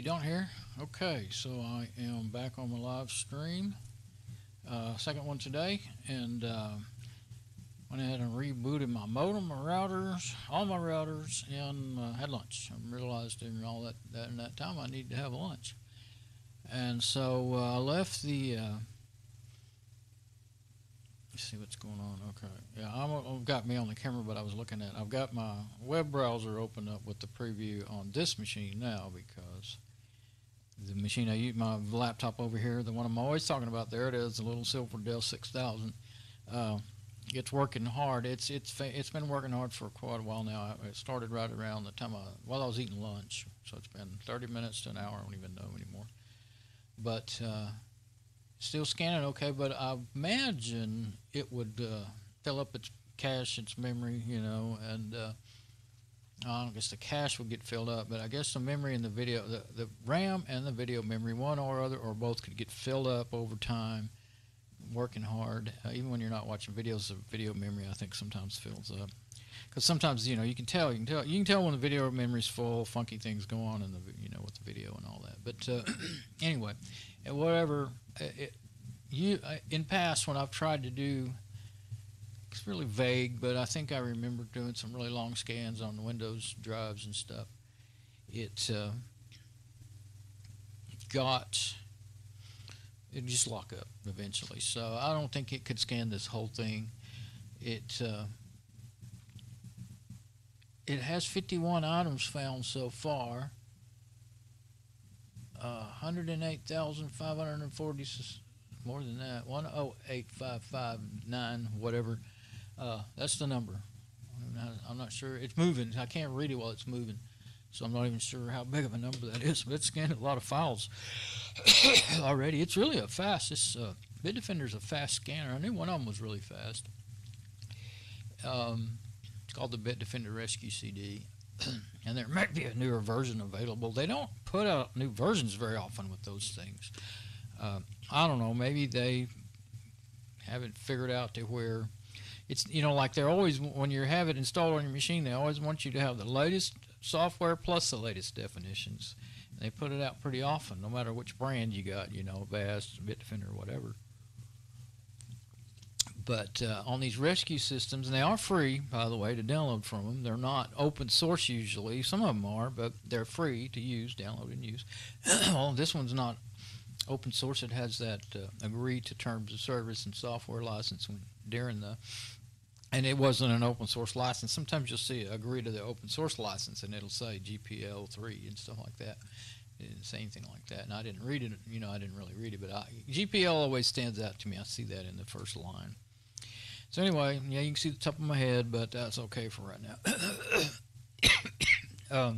don't hear? Okay, so I am back on my live stream. Second one today, and went ahead and rebooted my modem, my routers, all my routers, and had lunch. I realized during all that in that time I needed to have lunch. And so I left the let's see what's going on. Okay, yeah, I've got me on the camera, but I was looking at. I've got my web browser open up with the preview on this machine now because the machine I use, my laptop over here, the one I'm always talking about. There it is, the little silver Dell 6000. It's working hard. It's been working hard for quite a while now. It started right around the time while I was eating lunch, so it's been 30 minutes to an hour. I don't even know anymore, but. Still scanning okay, but I imagine it would fill up its cache, its memory, and I guess the cache would get filled up, but I guess the memory and the video, the RAM and the video memory, one or other or both, could get filled up over time, working hard. Even when you're not watching videos, the video memory I think sometimes fills up. Because sometimes you can tell when the video memory is full, funky things go on in the with the video and all that. But anyway, whatever. In past when I've tried to do, it's really vague, but I think I remember doing some really long scans on Windows drives and stuff. It just lock up eventually. So I don't think it could scan this whole thing. It has 51 items found so far. 108,540, more than that, 108,559, whatever. That's the number. I'm not sure. It's moving. I can't read it while it's moving, so I'm not even sure how big of a number that is. But it's scanned a lot of files already. It's really a fast. Bitdefender's a fast scanner. I knew one of them was really fast. It's called the Bitdefender Rescue CD. And there might be a newer version available. They don't put out new versions very often with those things. I don't know. Maybe they haven't figured out to where it's, like they're always, when you have it installed on your machine, they always want you to have the latest software plus the latest definitions. And they put it out pretty often, no matter which brand you got, Avast, Bitdefender, whatever. But on these rescue systems, and they are free, by the way, to download from them. They're not open source usually. Some of them are, but they're free to use, download and use. Well, this one's not open source. It has that agree to terms of service and software license and it wasn't an open source license. Sometimes you'll see agree to the open source license, and it'll say GPL3 and stuff like that. It didn't say anything like that, and I didn't read it. I didn't really read it, but GPL always stands out to me. I see that in the first line. So anyway, yeah, you can see the top of my head, but that's okay for right now.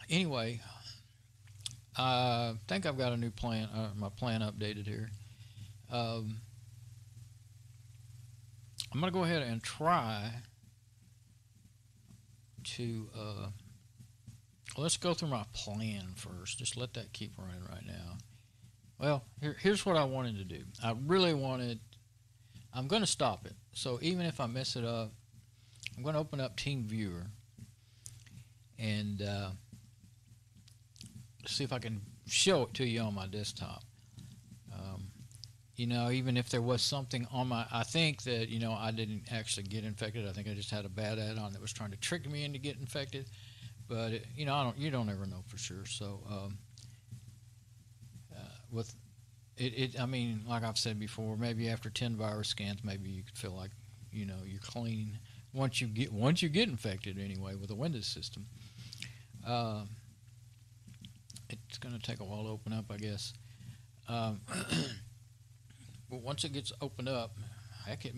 Anyway, I think I've got a new plan, my plan updated here. I'm going to go ahead and try to, let's go through my plan first. Just let that keep running right now. Well, here's what I wanted to do. I'm going to stop it. So even if I mess it up, I'm going to open up TeamViewer and see if I can show it to you on my desktop. Even if there was something on I think that, I didn't actually get infected. I think I just had a bad add-on that was trying to trick me into getting infected. But, you don't ever know for sure. So I mean, like I've said before, maybe after 10 virus scans, maybe you could feel like, you're clean once you get infected anyway with a Windows system. It's going to take a while to open up, I guess. But once it gets opened up, heck, it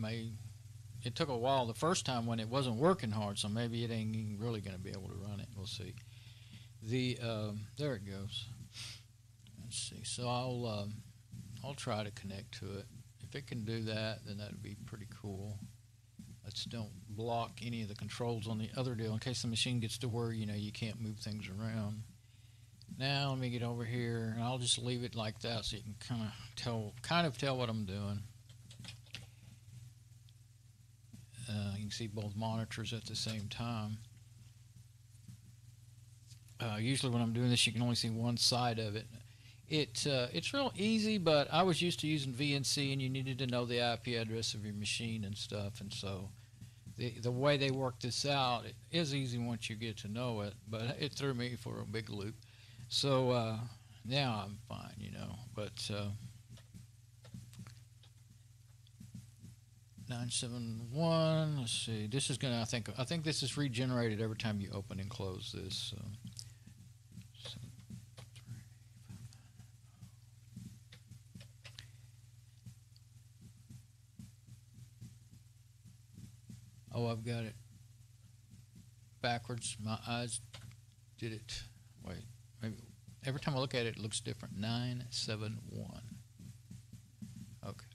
took a while the first time when it wasn't working hard, so maybe it ain't even really going to be able to run it. We'll see. There it goes. Let's see. So I'll try to connect to it. If it can do that, then that would be pretty cool. Let's don't block any of the controls on the other deal in case the machine gets to where you can't move things around. Now let me get over here, and I'll just leave it like that so you can kind of tell what I'm doing. You can see both monitors at the same time. Usually when I'm doing this, you can only see one side of it. It's real easy, but I was used to using VNC, and you needed to know the IP address of your machine and stuff, and so the way they work this out it is easy once you get to know it, but it threw me for a big loop. So now I'm fine, but 971. Let's see. This is gonna. I think this is regenerated every time you open and close this. Oh, I've got it backwards. My eyes did it. Wait, maybe every time I look at it, it looks different. 971. Okay.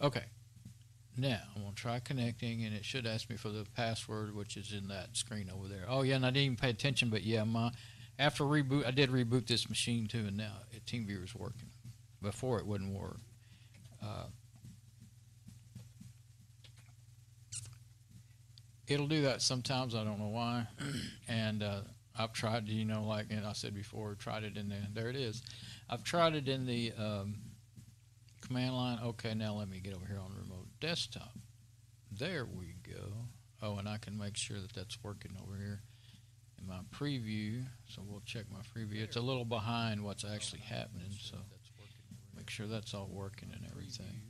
Okay. Now I'm gonna try connecting, and it should ask me for the password, which is in that screen over there. Oh yeah, and I didn't even pay attention, but yeah, after reboot, I did reboot this machine too, and now TeamViewer is working. Before it wouldn't work. It'll do that sometimes. I don't know why. And I've tried, and I said before, tried it in there it is. I've tried it in the command line. Okay, now let me get over here on remote desktop. There we go. Oh, and I can make sure that that's working over here in my preview. So we'll check my preview. It's a little behind what's actually happening, so make sure that's all working and everything.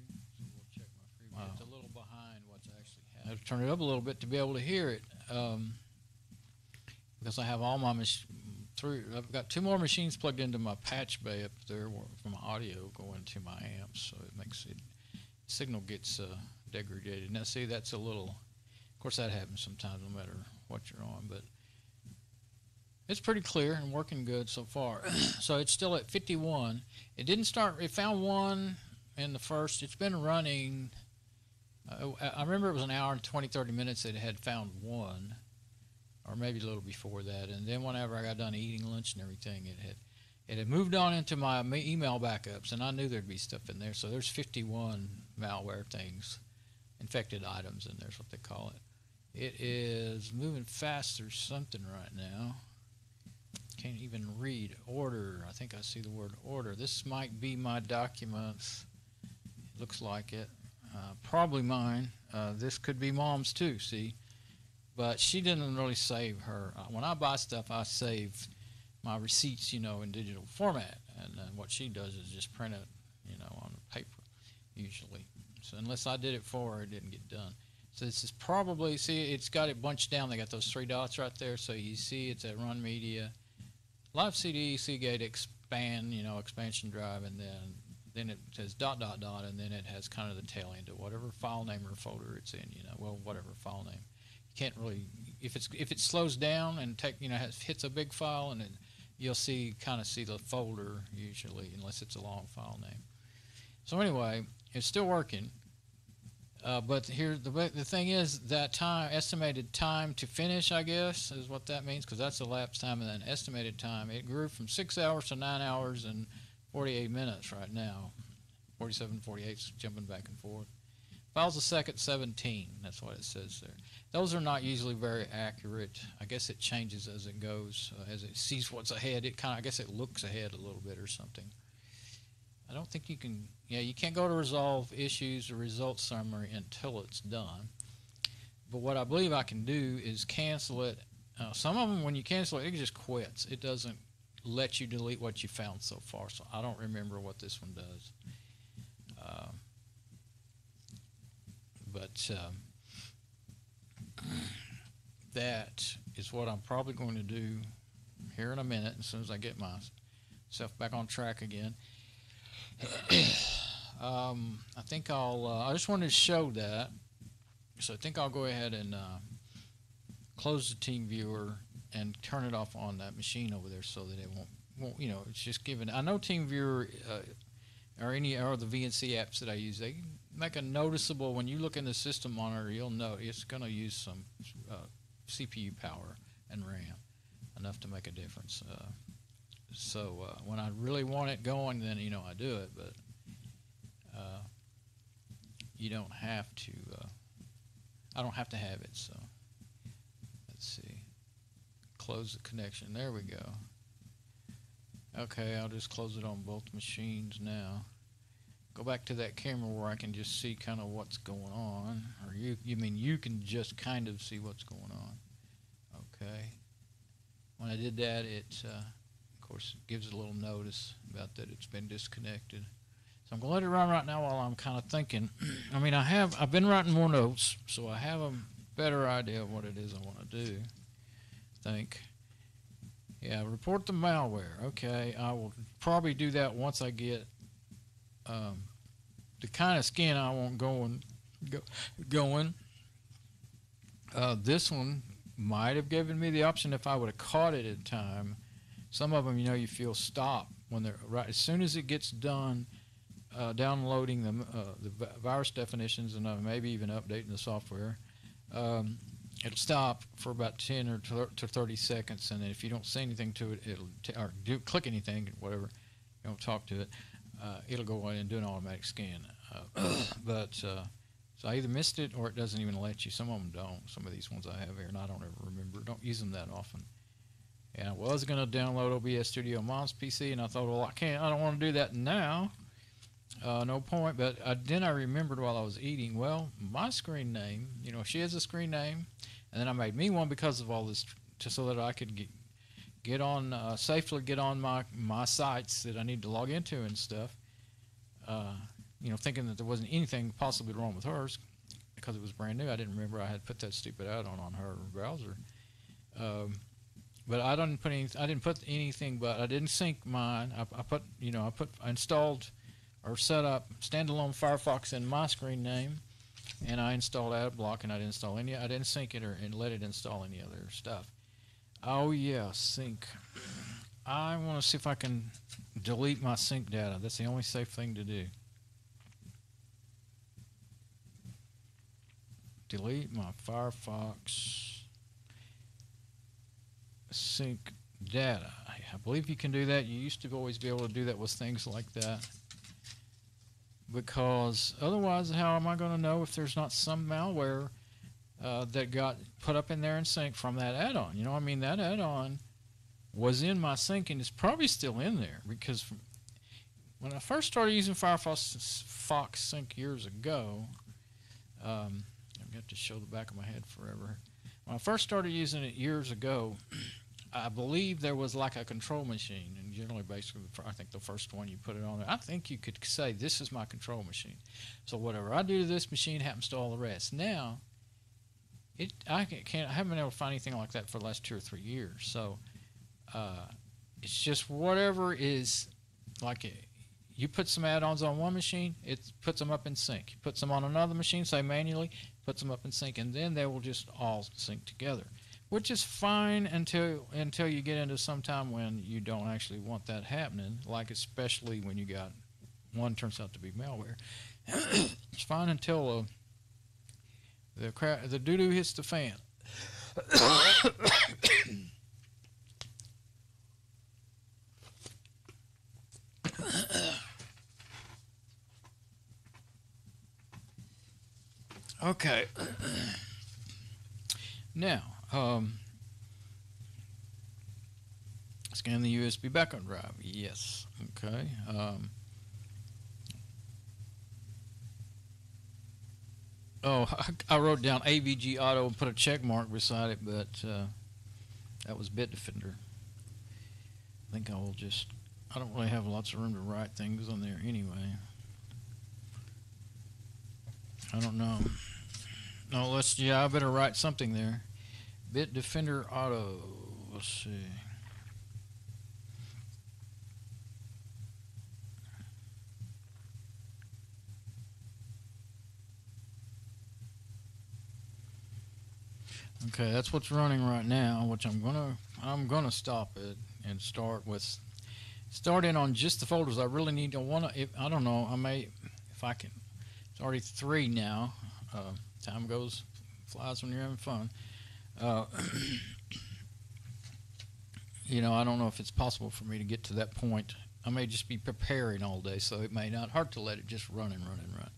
Wow. It's a little behind what's actually happening. I have to turn it up a little bit to be able to hear it, because I have all my I've got 2 more machines plugged into my patch bay up there from audio going to my amps, so it makes it signal gets degraded. Now see, that's a little. Of course, that happens sometimes, no matter what you're on, but it's pretty clear and working good so far. So it's still at 51. It didn't start. It found 1 in the first. It's been running. I remember it was an hour and 20-30 minutes that it had found 1, or maybe a little before that. And then whenever I got done eating lunch and everything, it had moved on into my email backups, and I knew there'd be stuff in there. So there's 51 malware things, infected items in there is what they call it. It is moving fast or something right now. Can't even read. Order. I think I see the word order. This might be my documents. It looks like it. Probably mine. This could be Mom's too, see? But she didn't really save her. When I buy stuff, I save my receipts, in digital format. And what she does is just print it, on paper, usually. So unless I did it for her, it didn't get done. So this is probably, see, it's got it bunched down. They got those 3 dots right there. So you see it's at Run Media, Live CD, Seagate, Expand, expansion drive, and then it says ... and then it has kind of the tail end of whatever file name or folder it's in, whatever file name. You can't really, if it slows down and hits a big file, and then you'll kind of see the folder usually, unless it's a long file name. So anyway, it's still working. But here the thing is that estimated time to finish, I guess, is what that means, because that's the elapsed time, and then estimated time. It grew from 6 hours to 9 hours and 48 minutes right now. 47, 48, jumping back and forth. Files a second, 17. That's what it says there. Those are not usually very accurate. I guess it changes as it goes, as it sees what's ahead. I guess it looks ahead a little bit or something. I don't think you can, you can't go to resolve issues or result summary until it's done. But what I believe I can do is cancel it. Some of them, when you cancel it, it just quits. It doesn't let you delete what you found so far. So I don't remember what this one does. But that is what I'm probably going to do here in a minute, as soon as I get myself back on track again. I think I just wanted to show that, so I think I'll go ahead and close the TeamViewer and turn it off on that machine over there, so that it won't it's just giving. I know TeamViewer or the VNC apps that I use, they make a noticeable, when you look in the system monitor, you'll know it's going to use some CPU power and RAM, enough to make a difference. So when I really want it going, then I do it. But you don't have to. I don't have to have it. So Let's see. Close the connection. There we go. Okay, I'll just close it on both machines now. Go back to that camera where I can just see kind of what's going on. Or you mean you can just kind of see what's going on. Okay. When I did that, it, of course, gives a little notice about that it's been disconnected. So I'm going to let it run right now while I'm kind of thinking. I mean, I've been writing more notes, so I have a better idea of what it is I want to do. I think. Yeah, report the malware. Okay, I will probably do that once I get the kind of skin I want going. This one might have given me the option if I would have caught it in time. Some of them, you know, you feel stop when they're right as soon as it gets done downloading the virus definitions and maybe even updating the software. It'll stop for about 10 or to 30 seconds, and then if you don't say anything to it, or click anything, whatever, you don't talk to it, it'll go ahead and do an automatic scan. So I either missed it or it doesn't even let you. Some of them don't. Some of these ones I have here, and I don't ever remember. Don't use them that often. And I was going to download OBS Studio on Mom's PC, and I thought, well, I don't want to do that now. No point. But then I remembered while I was eating, well, my screen name, you know, she has a screen name, and then I made me one because of all this, just so that I could get on safely get on my sites that I need to log into and stuff. You know, thinking that there wasn't anything possibly wrong with hers because it was brand new. I didn't remember I had put that stupid add-on on her browser. But I didn't put anything. But I didn't sync mine. I installed or set up standalone Firefox in my screen name, and I installed AdBlock, and I didn't sync it and let it install any other stuff. Oh yeah, sync. I want to see if I can delete my sync data. That's the only safe thing to do. Delete my Firefox sync data. I believe you can do that. You used to always be able to do that with things like that. Because otherwise, how am I going to know if there's not some malware that got put up in there and synced from that add-on? You know, I mean, that add-on was in my sync and it's probably still in there, because when I first started using Firefox Sync years ago, I've got to show the back of my head forever. When I first started using it years ago, I believe there was like a control machine, and generally, basically, I think the first one you put it on there, I think you could say this is my control machine. So whatever I do to this machine happens to all the rest. Now, I haven't been able to find anything like that for the last 2 or 3 years. So it's just whatever is like you put some add-ons on one machine, it puts them up in sync. You put some on another machine, say manually, puts them up in sync, and then they will just all sync together. Which is fine until you get into some time when you don't actually want that happening, like especially when you got one turns out to be malware. It's fine until the doo-doo hits the fan. Okay. Now, scan the USB backup drive. Yes. Okay. I wrote down AVG Auto and put a check mark beside it, but that was Bitdefender. I think I don't really have lots of room to write things on there anyway. I don't know. No, I better write something there. Bitdefender Auto. Let's see. Okay, that's what's running right now, which I'm gonna stop it and start in on just the folders I really need to I don't know, I may, if I can. It's already 3 now. Time flies when you're having fun. You know, I don't know if it's possible for me to get to that point. I may just be preparing all day, so it may not hurt to let it just run and run and run.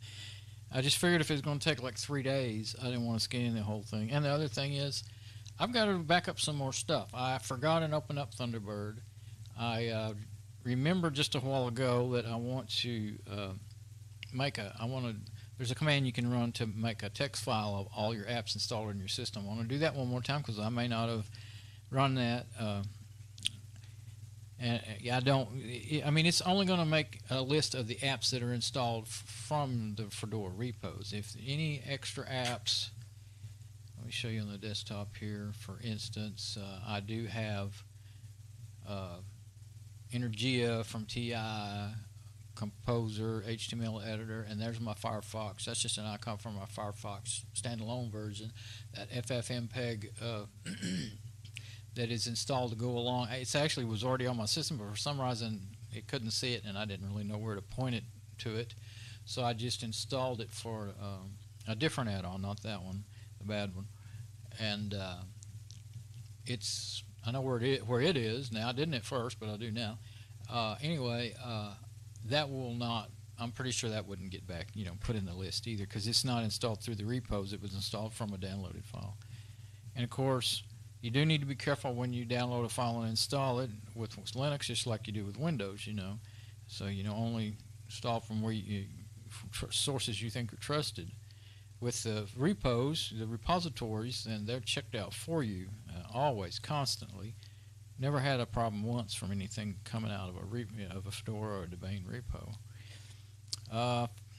I just figured if it's going to take like 3 days, I didn't want to scan the whole thing. And the other thing is, I've got to back up some more stuff. I forgot and opened up Thunderbird. I remembered just a while ago that I want to there's a command you can run to make a text file of all your apps installed in your system. I want to do that one more time because I may not have run that. And I don't. I mean, it's only going to make a list of the apps that are installed from the Fedora repos. If any extra apps, let me show you on the desktop here. For instance, I do have Energia from TI, Composer, HTML editor, and there's my Firefox. That's just an icon from my Firefox standalone version. That FFmpeg that is installed to go along. It actually was already on my system, but for some reason it couldn't see it, and I didn't really know where to point it to it. So I just installed it for a different add-on, not that one, the bad one. And I know where it is now. I didn't at first, but I do now. Anyway, that will not. I'm pretty sure that wouldn't get back, put in the list either, because it's not installed through the repos. It was installed from a downloaded file. And of course, you do need to be careful when you download a file and install it with Linux, just like you do with Windows. So only install from where sources you think are trusted. With the repos, the repositories, then they're checked out for you always, constantly. Never had a problem once from anything coming out of a Fedora or a Debian repo.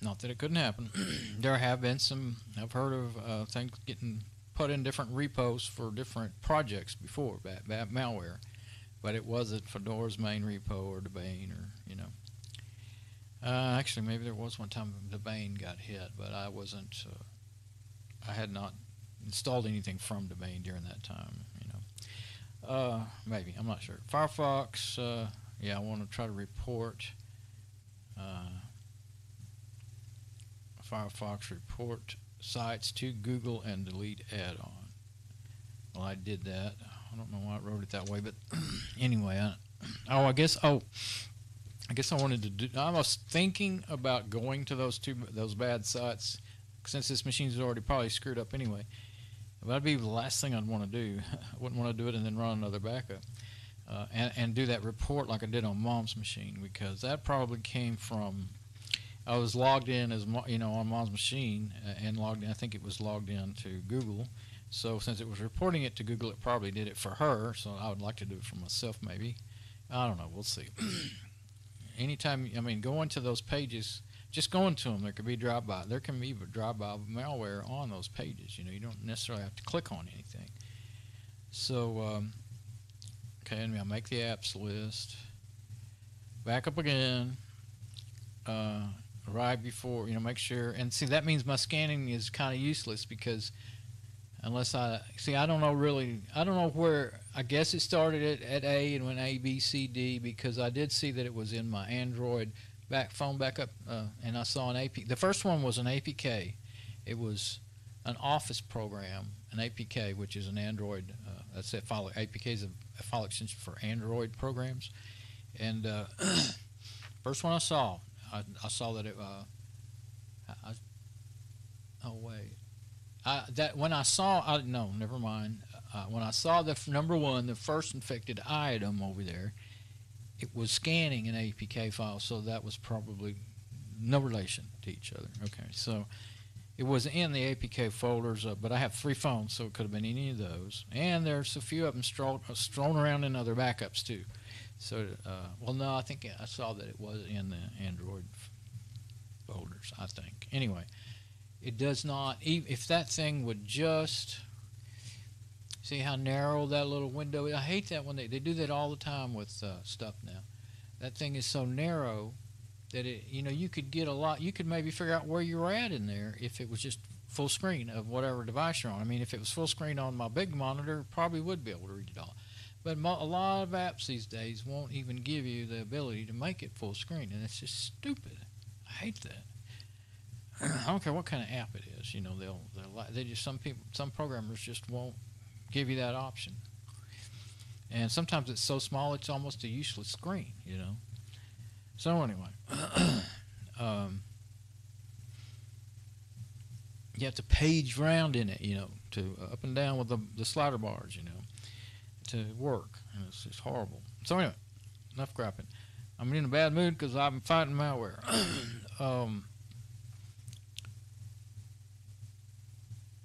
Not that it couldn't happen. There have been some. I've heard of things getting put in different repos for different projects before, bad malware, but it wasn't Fedora's main repo or Debian or actually, maybe there was one time Debian got hit, but I wasn't. I had not installed anything from Debian during that time. Maybe, I'm not sure. Firefox, I want to try to report Firefox report sites to Google and delete add-on. Well, I did that. I don't know why I wrote it that way, but anyway, I guess I wanted to do. I was thinking about going to those bad sites, since this machine is already probably screwed up anyway. But that'd be the last thing I'd want to do. I wouldn't want to do it and then run another backup and do that report like I did on Mom's machine, because that probably came from. I was logged in as on Mom's machine and logged in. I think it was logged in to Google. So since it was reporting it to Google, it probably did it for her. So I would like to do it for myself, maybe. I don't know. We'll see. Anytime, go into those pages. Just go into them. There could be drive-by. There can be drive-by malware on those pages. You don't necessarily have to click on anything. So, okay, and I'll make the apps list. Back up again. Right before, make sure. And see, that means my scanning is kind of useless, because unless I don't know where. I guess it started at A and went A, B, C, D, because I did see that it was in my Android phone backup, and I saw an APK. The first one was an APK. It was an Office program, an APK, which is an Android. That's it. APK is a file extension for Android programs. And first one I saw that it. Never mind. When I saw the number one, the first infected item over there, it was scanning an APK file, so that was probably no relation to each other. Okay, so it was in the APK folders, but I have 3 phones, so it could have been any of those. And there's a few of them strewn around in other backups too. So, no, I think I saw that it was in the Android folders, I think. Anyway, it does not, if that thing would just, see how narrow that little window is? I hate that when they do that all the time with stuff now. That thing is so narrow that you could get a lot. You could maybe figure out where you're at in there if it was just full screen of whatever device you're on. If it was full screen on my big monitor, probably would be able to read it all. But a lot of apps these days won't even give you the ability to make it full screen, and it's just stupid. I hate that. I don't care what kind of app it is. Some programmers just won't give you that option, and sometimes it's so small it's almost a useless screen. So anyway, you have to page around in it, you know, to up and down with the slider bars, you know, to work. And it's just horrible. So anyway, enough crapping. I'm in a bad mood because I'm fighting malware.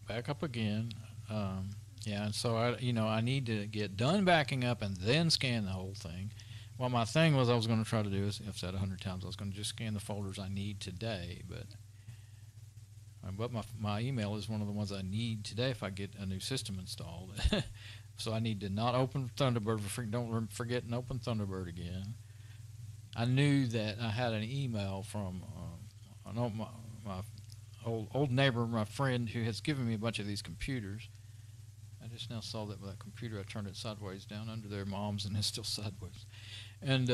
Back up again. Yeah, and so I need to get done backing up and then scan the whole thing. Well, my thing was I was going to try to do is, I've said 100 times, I was going to just scan the folders I need today, but my email is one of the ones I need today if I get a new system installed. So I need to not open Thunderbird. Don't forget and open Thunderbird again. I knew that I had an email from my old neighbor, my friend, who has given me a bunch of these computers. I just now saw that with that computer, I turned it sideways down under their mom's, and it's still sideways. And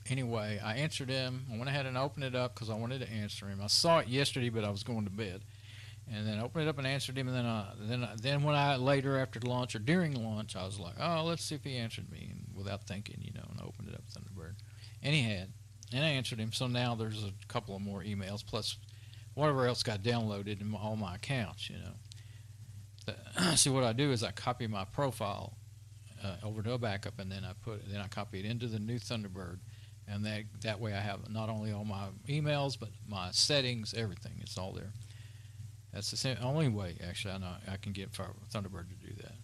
anyway, I answered him. I went ahead and opened it up because I wanted to answer him. I saw it yesterday, but I was going to bed. And then I opened it up and answered him. And then when I later after lunch or during lunch, I was like, oh, let's see if he answered me, and without thinking, you know, and I opened it up Thunderbird. And he had. And I answered him. So now there's a couple of more emails plus whatever else got downloaded in all my accounts, you know. See, what I do is I copy my profile over to a backup, and then I copy it into the new Thunderbird, and that way I have not only all my emails but my settings, everything. It's all there. That's the only way actually I know I can get Thunderbird to do that.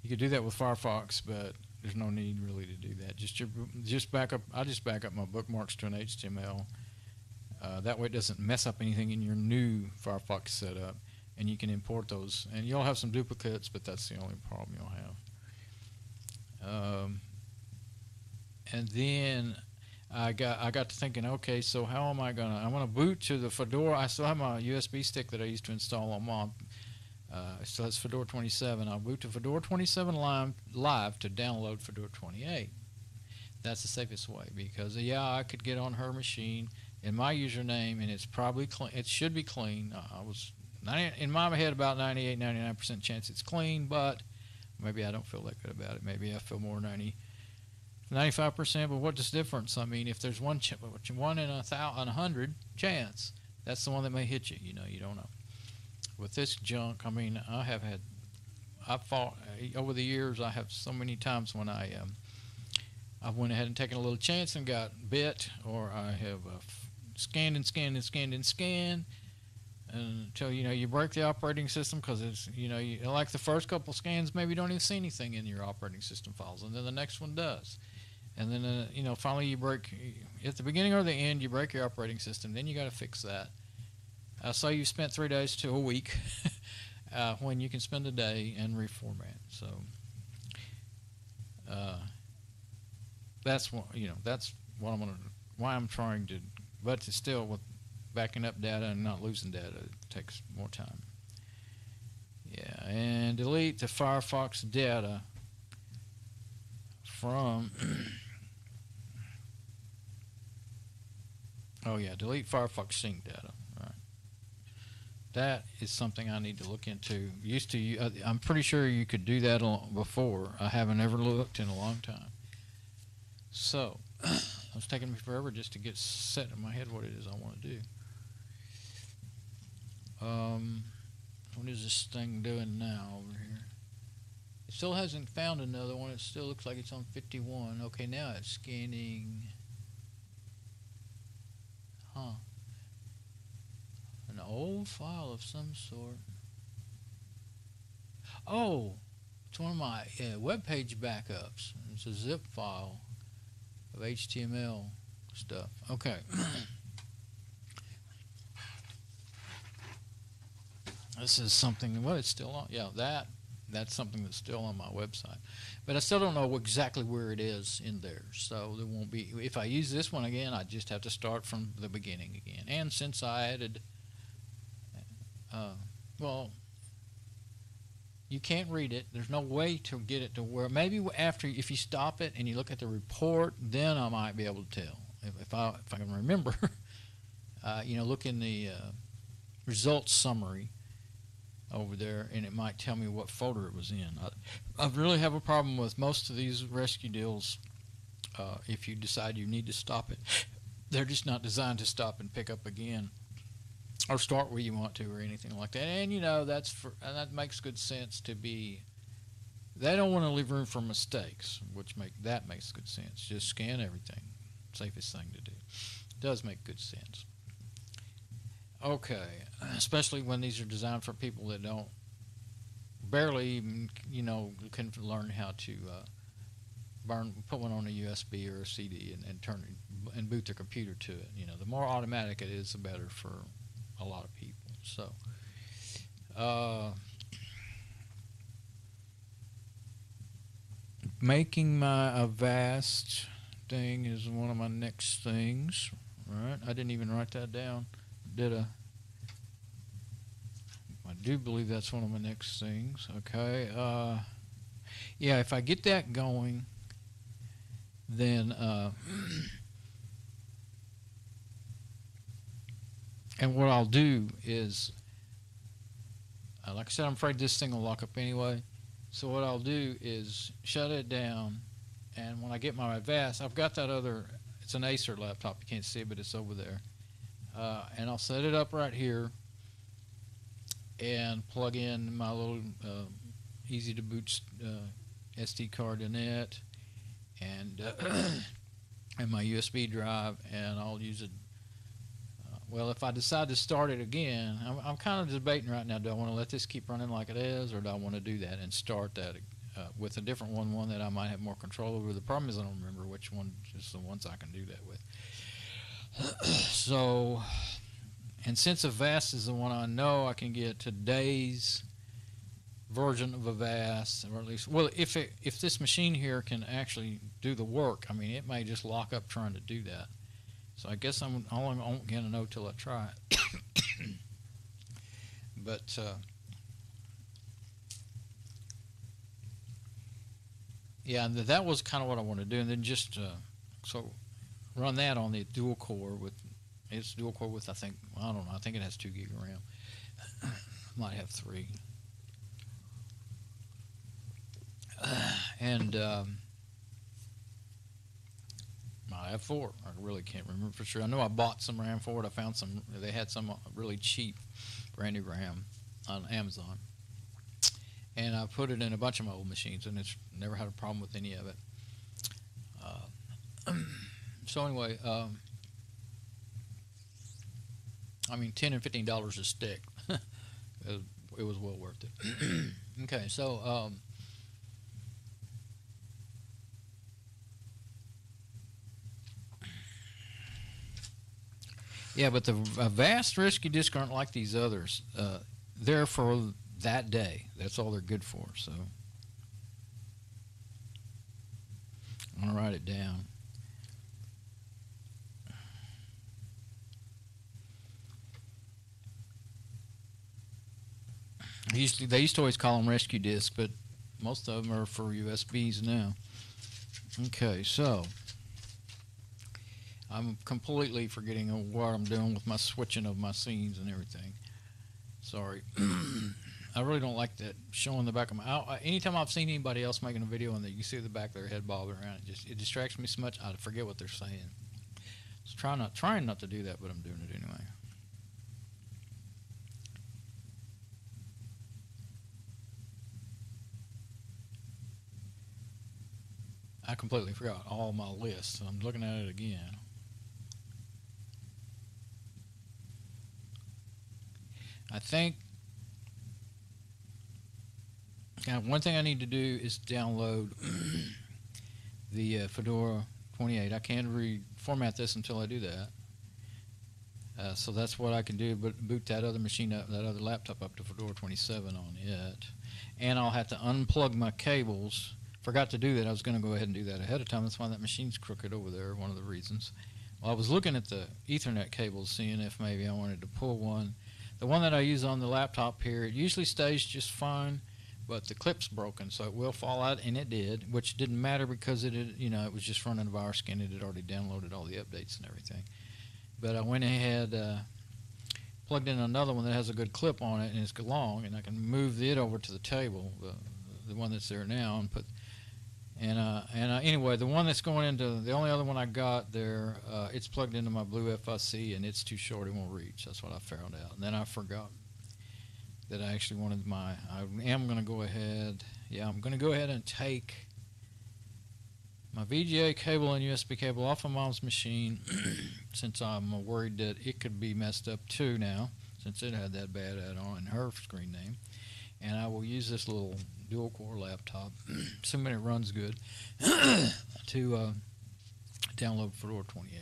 You could do that with Firefox, but there's no need really to do that. Just back up. I just back up my bookmarks to an HTML. That way it doesn't mess up anything in your new Firefox setup, and you can import those. And you'll have some duplicates, but that's the only problem you'll have. And then I got to thinking, okay, so how am I gonna? I want to boot to the Fedora. I still have my USB stick that I used to install on my. It still has Fedora 27. I'll boot to Fedora 27 live to download Fedora 28. That's the safest way because I could get on her machine in my username, and it's probably clean. It should be clean. I was in my head about 98-99% chance it's clean, but maybe I don't feel that good about it. Maybe I feel more 95%. But what's the difference? I mean, if there's one in 100 chance, that's the one that may hit you. You know, you don't know. With this junk, I mean, I've fought over the years. I have so many times when I went ahead and taken a little chance and got bit, or I have scanned until you break the operating system because it's like the first couple scans maybe you don't even see anything in your operating system files, and then the next one does, and then finally you break at the beginning or the end. You break your operating system, then you got to fix that. So you spent 3 days to a week when you can spend a day and reformat. So that's what why I'm trying to, but still with backing up data and not losing data, it takes more time. Yeah, and delete the Firefox data from delete Firefox sync data. Right, that is something I need to look into. I'm pretty sure you could do that before. I haven't ever looked in a long time. So it's taking me forever just to get set in my head what it is I want to do. What is this thing doing now over here? It still hasn't found another one. It still looks like it's on 51. Okay, now it's scanning. An old file of some sort. Oh, it's one of my web page backups. It's a zip file of HTML stuff. Okay. This is something, it's still on. Yeah, that's something that's still on my website. But I still don't know exactly where it is in there. So there won't be, if I use this one again, I just have to start from the beginning again. And since I added, you can't read it. There's no way to get it to where, maybe if you stop it and you look at the report, then I might be able to tell. If I can remember, look in the results summary over there, and it might tell me what folder it was in. I really have a problem with most of these rescue deals. If you decide you need to stop it, they're just not designed to stop and pick up again or start where you want to or anything like that. And and that makes good sense to be. They don't want to leave room for mistakes, which makes good sense. Just scan everything. Safest thing to do. Does make good sense. Okay, especially when these are designed for people that don't barely even can learn how to put one on a USB or a CD and turn it and boot their computer to it. The more automatic it is, the better for a lot of people. So, making my Avast thing is one of my next things. All right, I didn't even write that down, did I? I do believe that's one of my next things. Okay, yeah, if I get that going, then and what I'll do is, like I said, I'm afraid this thing will lock up anyway. So what I'll do is shut it down, and when I get my Avast, I've got that other, it's an Acer laptop, you can't see it, but it's over there. And I'll set it up right here and plug in my little easy to boot SD card in it, and and my USB drive, and I'll use it. Well, if I decide to start it again, I'm kind of debating right now, do I want to let this keep running like it is, or do I want to do that and start that with a different one that I might have more control over? The problem is I don't remember which one is the ones I can do that with. So, and since Avast is the one I know, I can get today's version of Avast, or at least, well, if this machine here can actually do the work, I mean, it may just lock up trying to do that. So I guess I'm only going to know till I try it. But yeah, that was kind of what I want to do, and then just so run that on the dual core with. It's dual core with, I think, I don't know, I think it has 2 gig of RAM. Might have 3. And might have 4. I really can't remember for sure. I know I bought some RAM for it. I found some, they had some really cheap brand new RAM on Amazon. And I put it in a bunch of my old machines, and it's never had a problem with any of it. So anyway, I mean, $10 and $15 a stick. It was well worth it. Okay, so yeah, but the Avast Rescue Disk aren't like these others. They're for that day. That's all they're good for. So I'm gonna write it down. They used to always call them rescue disks, but most of them are for USBs now. Okay, so I'm completely forgetting what I'm doing with my switching of my scenes and everything. Sorry. I really don't like that showing the back of my. Anytime I've seen anybody else making a video and you see the back of their head bobbing around, it distracts me so much I forget what they're saying. So trying not to do that, but I'm doing it anyway. I completely forgot all my lists. So I'm looking at it again. I think one thing I need to do is download the Fedora 28. I can't reformat this until I do that. So that's what I can do, but boot that other machine up, that other laptop up to Fedora 27 on it. And I'll have to unplug my cables. Forgot to do that. I was going to go ahead and do that ahead of time. That's why that machine's crooked over there, one of the reasons. Well, I was looking at the Ethernet cables, seeing if maybe I wanted to pull one. The one that I use on the laptop here, it usually stays just fine, but the clip's broken, so it will fall out, and it did, which didn't matter because it was just running a virus scan. It had already downloaded all the updates and everything. But I went ahead, plugged in another one that has a good clip on it, and it's long, and I can move it over to the table, the one that's there now, and And anyway, the one that's going into the only other one I got there, it's plugged into my Blue FIC, and it's too short; it won't reach. That's what I found out. And then I forgot that I actually wanted my. I am going to go ahead. Yeah, I'm going to go ahead and take my VGA cable and USB cable off of Mom's machine, since I'm worried that it could be messed up too now, since it had that bad add-on in her screen name. And I will use this little dual-core laptop, assuming it runs good, to download Fedora 28.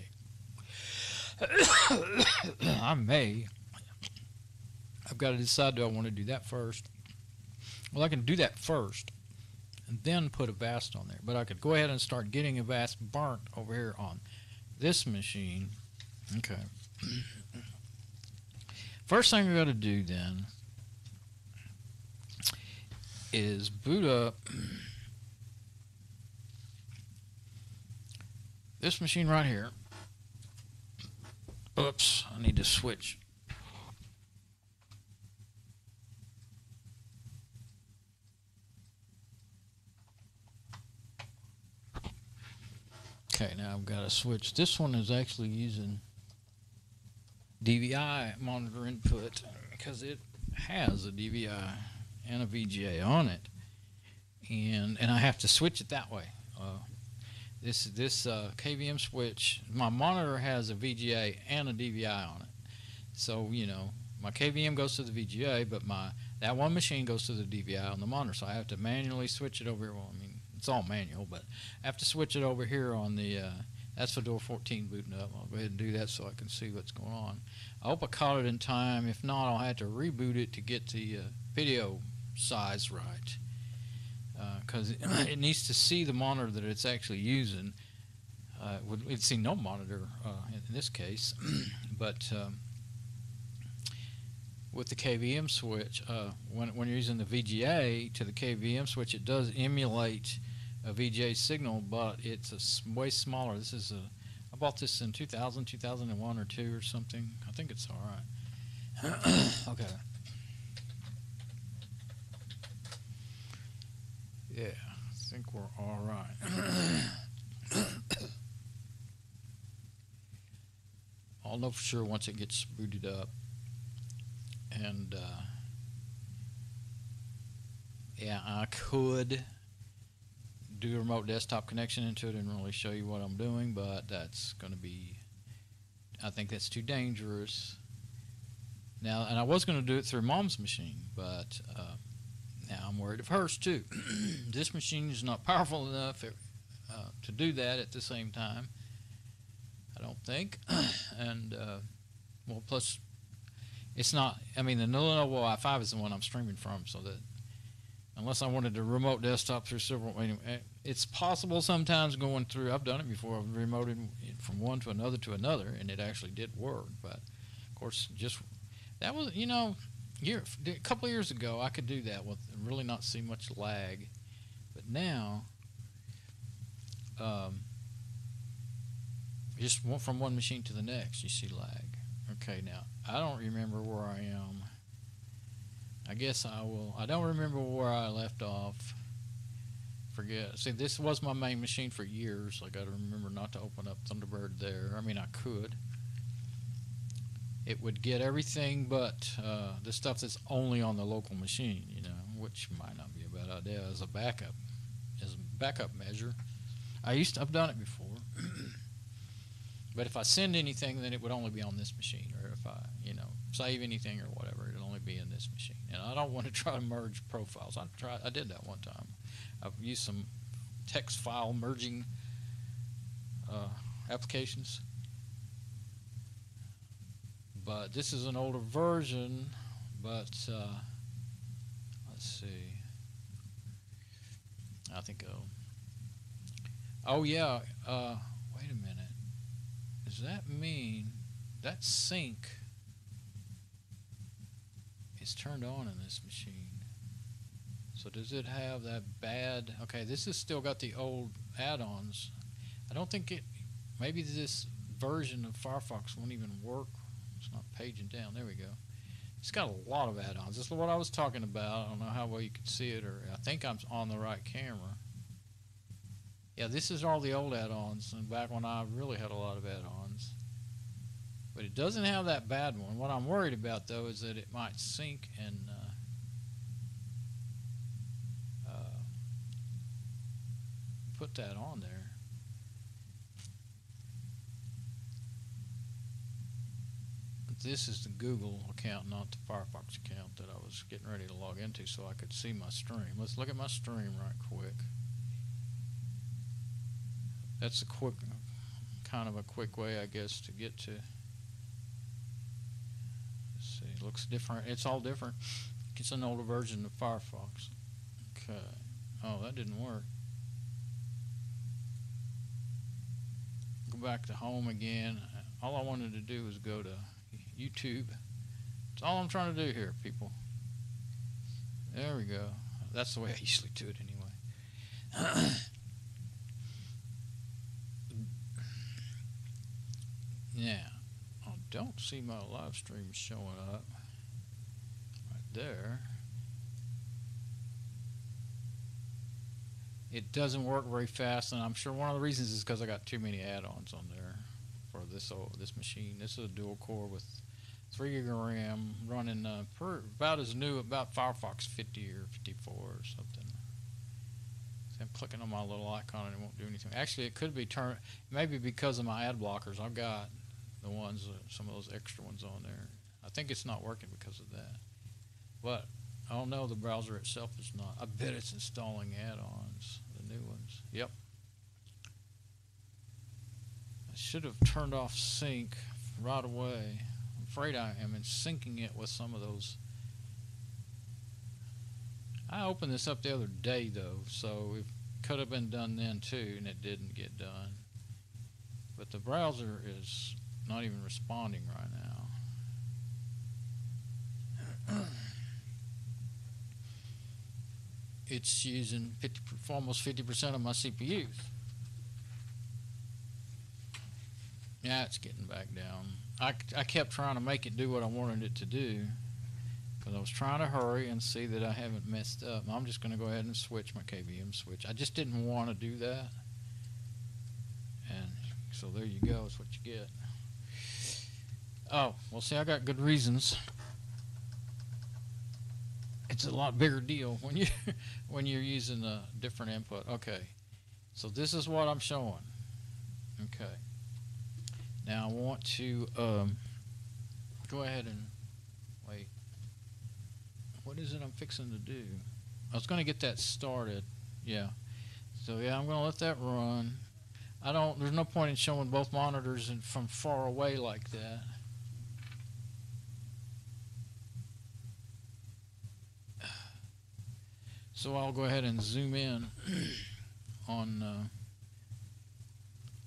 I've got to decide, do I want to do that first? Well, I can do that first and then put Avast on there. But I could go ahead and start getting Avast burnt over here on this machine. Okay. First thing I got to do then is boot up this machine right here. Oops, I need to switch. Okay, now I've got to switch. This one is actually using DVI monitor input because it has a DVI and a VGA on it, and I have to switch it that way. This KVM switch, my monitor has a VGA and a DVI on it, so you know my KVM goes to the VGA, but that one machine goes to the DVI on the monitor, so I have to manually switch it over here. Well, I mean, it's all manual, but I have to switch it over here on the that's Fedora 14 booting up. I'll go ahead and do that so I can see what's going on. I hope I caught it in time. If not, I'll have to reboot it to get the video size right, because it needs to see the monitor that it's actually using. We'd see no monitor in this case, but with the KVM switch, when you're using the VGA to the KVM switch, it does emulate a VGA signal, but it's way smaller. This is I bought this in 2000, 2001 or 2 or something. I think it's all right. Okay. Yeah, I think we're all right. I'll know for sure once it gets booted up. And yeah, I could do a remote desktop connection into it and really show you what I'm doing, but that's going to be, I think that's too dangerous. Now, and I was going to do it through Mom's machine, but now I'm worried of hers too. This machine is not powerful enough to do that at the same time, I don't think. And well, plus it's not, I mean, the Lenovo i5 is the one I'm streaming from, so that unless I wanted to remote desktop through several, anyway, it's possible sometimes going through, I've done it before, I've remoted it from one to another, and it actually did work. But of course, just that was, you know, a couple of years ago I could do that with really not see much lag, but now just from one machine to the next you see lag. Okay, now I don't remember where I am. I guess I will. I don't remember where I left off. Forget. See, this was my main machine for years. I got to remember not to open up Thunderbird there. I mean, I could. It would get everything but the stuff that's only on the local machine, you know, which might not be a bad idea as a backup measure. I've done it before. But if I send anything, then it would only be on this machine, or if I, you know, save anything or whatever, it'll only be in this machine. And I don't want to try to merge profiles. I did that one time. I've used some text file merging applications, but this is an older version. But let's see. I think. Oh yeah. Wait a minute. Does that mean that sync is turned on in this machine? So does it have that bad? Okay, this has still got the old add-ons. I don't think it. Maybe this version of Firefox won't even work. It's not paging down. There we go. It's got a lot of add-ons. This is what I was talking about. I don't know how well you can see it, or I think I'm on the right camera. Yeah, this is all the old add-ons, and back when I really had a lot of add-ons. But it doesn't have that bad one. What I'm worried about, though, is that it might sync and put that on there. This is the Google account, not the Firefox account that I was getting ready to log into so I could see my stream. Let's look at my stream right quick. That's a quick, kind of a quick way, I guess, to get to. Let's see, it looks different. It's all different. It's an older version of Firefox. Okay. Oh, that didn't work. Go back to home again. All I wanted to do was go to YouTube. That's all I'm trying to do here, people. There we go. That's the way I usually do it anyway. Now, I don't see my live stream showing up right there. It doesn't work very fast, and I'm sure one of the reasons is because I got too many add-ons on there for this machine. This is a dual core with 3 gig of RAM running about as new, about Firefox 50 or 54 or something. So I'm clicking on my little icon and it won't do anything. Actually, it could be turned, maybe because of my ad blockers. I've got the ones, some of those extra ones on there. I think it's not working because of that. But I don't know, the browser itself is not. I bet it's installing add-ons, the new ones. Yep. I should have turned off sync right away. I'm afraid I am syncing it with some of those. I opened this up the other day though, so it could have been done then too, and it didn't get done. But the browser is not even responding right now. It's using almost 50% of my CPU. Yeah, it's getting back down. I kept trying to make it do what I wanted it to do because I was trying to hurry and see that I haven't messed up. I'm just going to go ahead and switch my KVM switch. I just didn't want to do that. And so there you go. It's what you get. Oh, well, see, I got good reasons. It's a lot bigger deal when you're using a different input. Okay, so this is what I'm showing. Okay, now I want to go ahead and wait. What is it I'm fixing to do? I was going to get that started. Yeah. So yeah, I'm going to let that run. There's no point in showing both monitors from far away like that. So I'll go ahead and zoom in on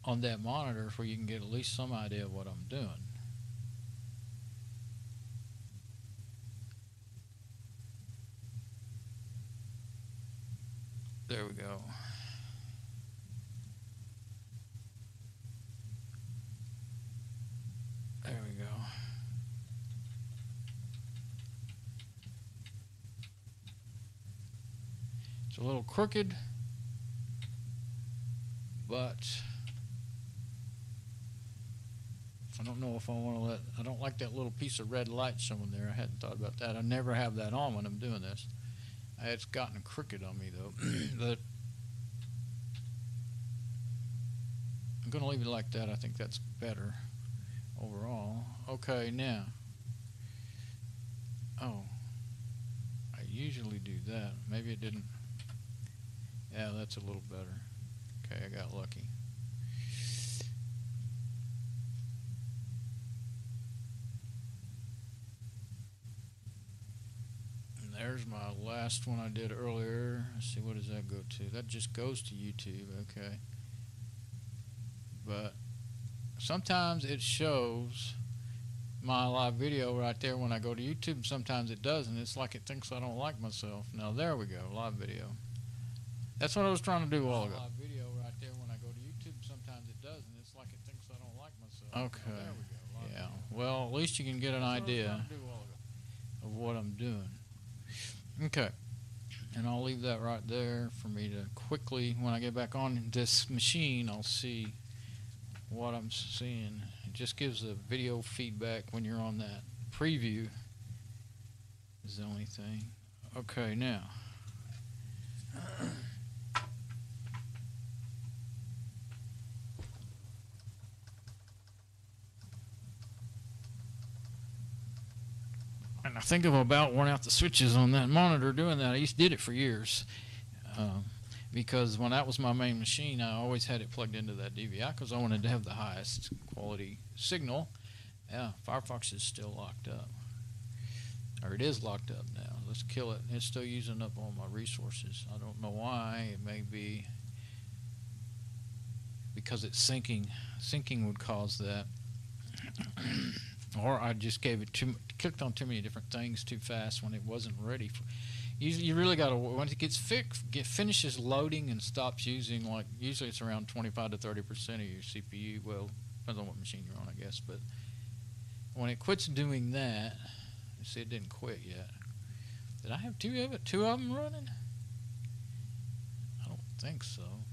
that monitor so you can get at least some idea of what I'm doing. There we go. There we go. It's a little crooked, but I don't know if I want to I don't like that little piece of red light showing there. I hadn't thought about that. I never have that on when I'm doing this. It's gotten crooked on me though. But I'm going to leave it like that. I think that's better overall. Okay, now. Oh, I usually do that. Maybe it didn't. Yeah, that's a little better. Okay, I got lucky. And there's my last one I did earlier. Let's see, what does that go to? That just goes to YouTube, okay. But sometimes it shows my live video right there when I go to YouTube. Sometimes it doesn't. It's like it thinks I don't like myself. Now there we go, live video. That's what I was trying to do a while ago. Live video right there when I go to YouTube. Sometimes it doesn't. It's like it thinks I don't like myself. Okay. Now, there we go. Live video. Well, at least you can get an idea of what I'm doing. Okay. And I'll leave that right there for me to quickly, when I get back on this machine, I'll see what I'm seeing. It just gives a video feedback when you're on that preview is the only thing. Okay, now and I think I'm about worn out the switches on that monitor doing that. I used to did it for years. Because when that was my main machine, I always had it plugged into that DVI because I wanted to have the highest quality signal. Yeah, Firefox is still locked up. Or it is locked up now. Let's kill it. It's still using up all my resources. I don't know why. It may be because it's syncing. Syncing would cause that. Or I just gave it clicked on too many different things too fast when it wasn't ready for. You really got to, once it gets finishes loading and stops using, like usually it's around 25 to 30% of your CPU. Well, depends on what machine you're on, I guess. But when it quits doing that, you see it didn't quit yet. Did I have two of them running? I don't think so.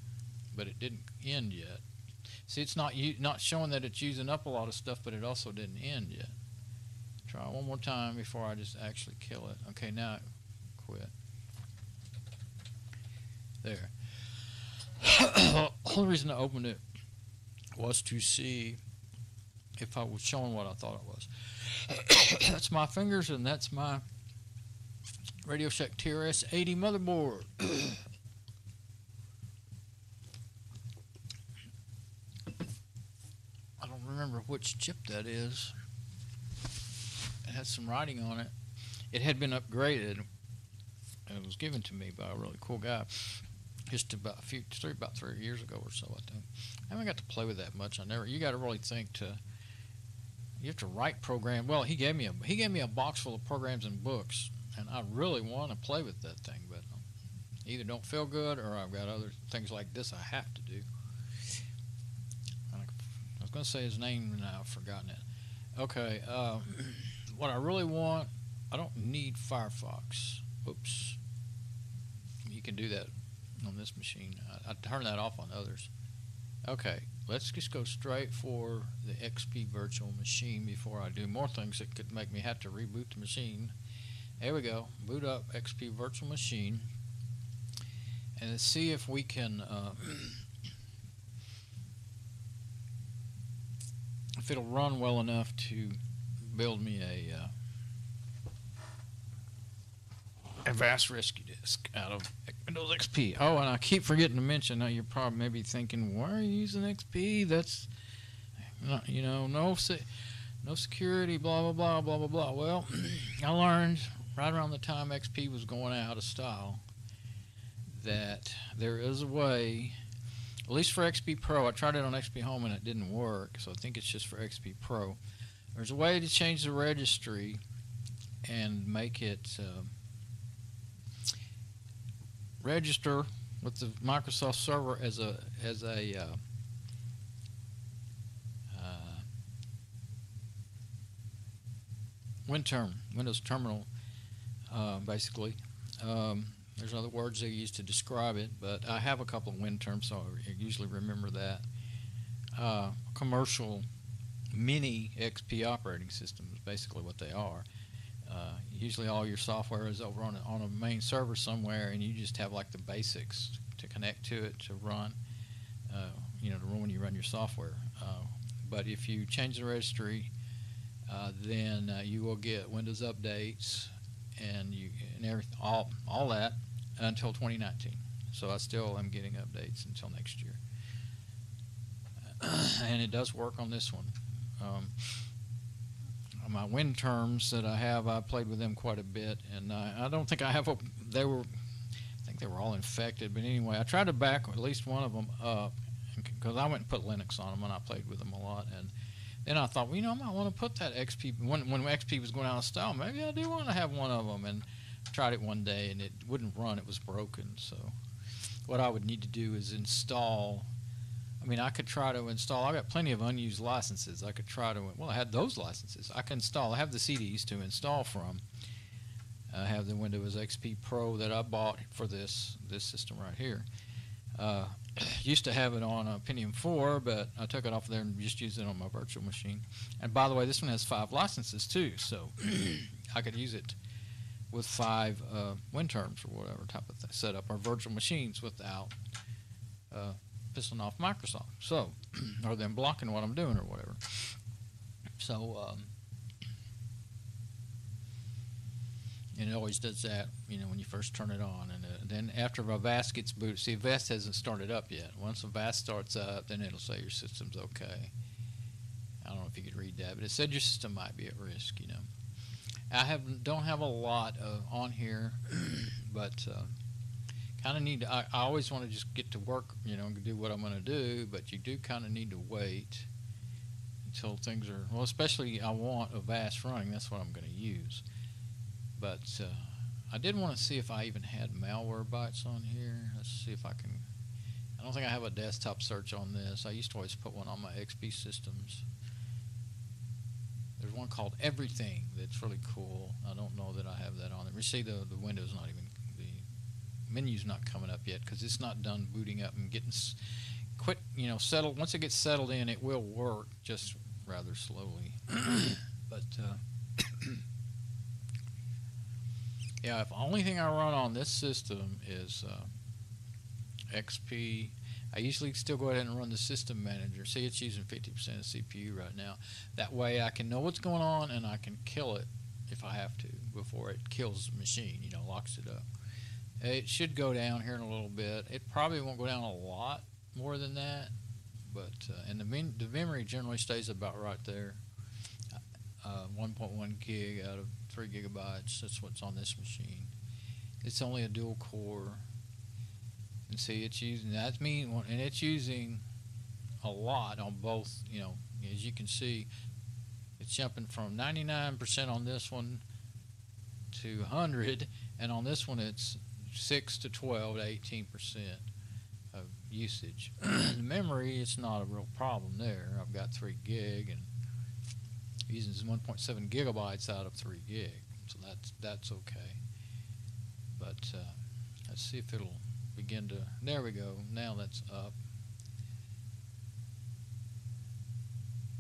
But it didn't end yet. See, it's not showing that it's using up a lot of stuff, but it also didn't end yet. Try one more time before I just actually kill it. Okay, now. Quit. There. The whole reason I opened it was to see if I was showing what I thought it was. That's my fingers, and that's my Radio Shack TRS-80 motherboard. I don't remember which chip that is. It has some writing on it. It had been upgraded. It was given to me by a really cool guy just about 3 years ago or so, I think. I haven't got to play with that much. You got to really think you have to write program. Well, he gave me a box full of programs and books, and I really want to play with that thing, but either don't feel good or I've got other things like this I have to do. I was going to say his name and I've forgotten it. Okay, what I really want, I don't need Firefox. Oops. You can do that on this machine. I turn that off on others. Okay, let's just go straight for the XP virtual machine before I do more things that could make me have to reboot the machine. There we go. Boot up XP virtual machine. And let's see if we can, if it'll run well enough to build me a Advanced Rescue Disk out of Windows XP. Oh, and I keep forgetting to mention, now you're probably maybe thinking, why are you using XP? That's, no security, blah, blah, blah, blah, blah, blah. Well, I learned right around the time XP was going out of style that there is a way, at least for XP Pro. I tried it on XP Home and it didn't work, so I think it's just for XP Pro. There's a way to change the registry and make it register with the Microsoft server as a Windows terminal, basically. There's other words they use to describe it, but I have a couple of Win terms, so I usually remember that. Commercial mini XP operating system is basically what they are. Usually all your software is over on a main server somewhere, and you just have like the basics to connect to it to run, to run when you run your software. But if you change the registry, then you will get Windows updates and everything, all that until 2019. So I still am getting updates until next year, and it does work on this one. My Win terms that I played with them quite a bit, and I don't think I have I think they were all infected, but anyway, I tried to back at least one of them up, because I went and put Linux on them, and I played with them a lot, and then I thought, well, I might want to put that XP, when XP was going out of style, maybe I do want to have one of them, and I tried it one day, and it wouldn't run, it was broken, so what I would need to do is install. I could try to install. I've got plenty of unused licenses. I could try to, I had those licenses. I have the CDs to install from. I have the Windows XP Pro that I bought for this system right here. Used to have it on a Pentium 4, but I took it off there and just used it on my virtual machine. And by the way, this one has 5 licenses too, so I could use it with 5 WinTerms or whatever type of setup, or virtual machines without pissing off Microsoft, so or them blocking what I'm doing or whatever. So and it always does that, when you first turn it on, and then after Avast gets booted. See, Avast hasn't started up yet. Once Avast starts up, then it'll say your system's okay. I don't know if you could read that, but it said your system might be at risk. I don't have a lot on here, but kind of need to. I always want to just get to work, and do what I'm going to do. But you do kind of need to wait until things are Especially I want Avast running. That's what I'm going to use. But I did want to see if I even had malware bytes on here. Let's see if I can. I don't think I have a desktop search on this. I used to always put one on my XP systems. There's one called Everything that's really cool. I don't know that I have that on there. You see, the window's not even, the menu's not coming up yet because it's not done booting up and getting settled. Once it gets settled in, it will work, just rather slowly. But yeah, if the only thing I run on this system is XP, I usually still go ahead and run the system manager. See, it's using 50% of CPU right now. That way I can know what's going on and I can kill it if I have to before it kills the machine, locks it up. It should go down here in a little bit. It probably won't go down a lot more than that, but and the memory generally stays about right there. 1.1 gig out of 3 gigabytes. That's what's on this machine. It's only a dual core. And see, it's using and it's using a lot on both. As you can see, it's jumping from 99% on this one to 100, and on this one it's 6 to 12 to 18% of usage. The memory, it's not a real problem there. I've got 3 gig and using 1.7 gigabytes out of 3 gig, so that's okay. But let's see if it'll begin to. There we go. Now that's up.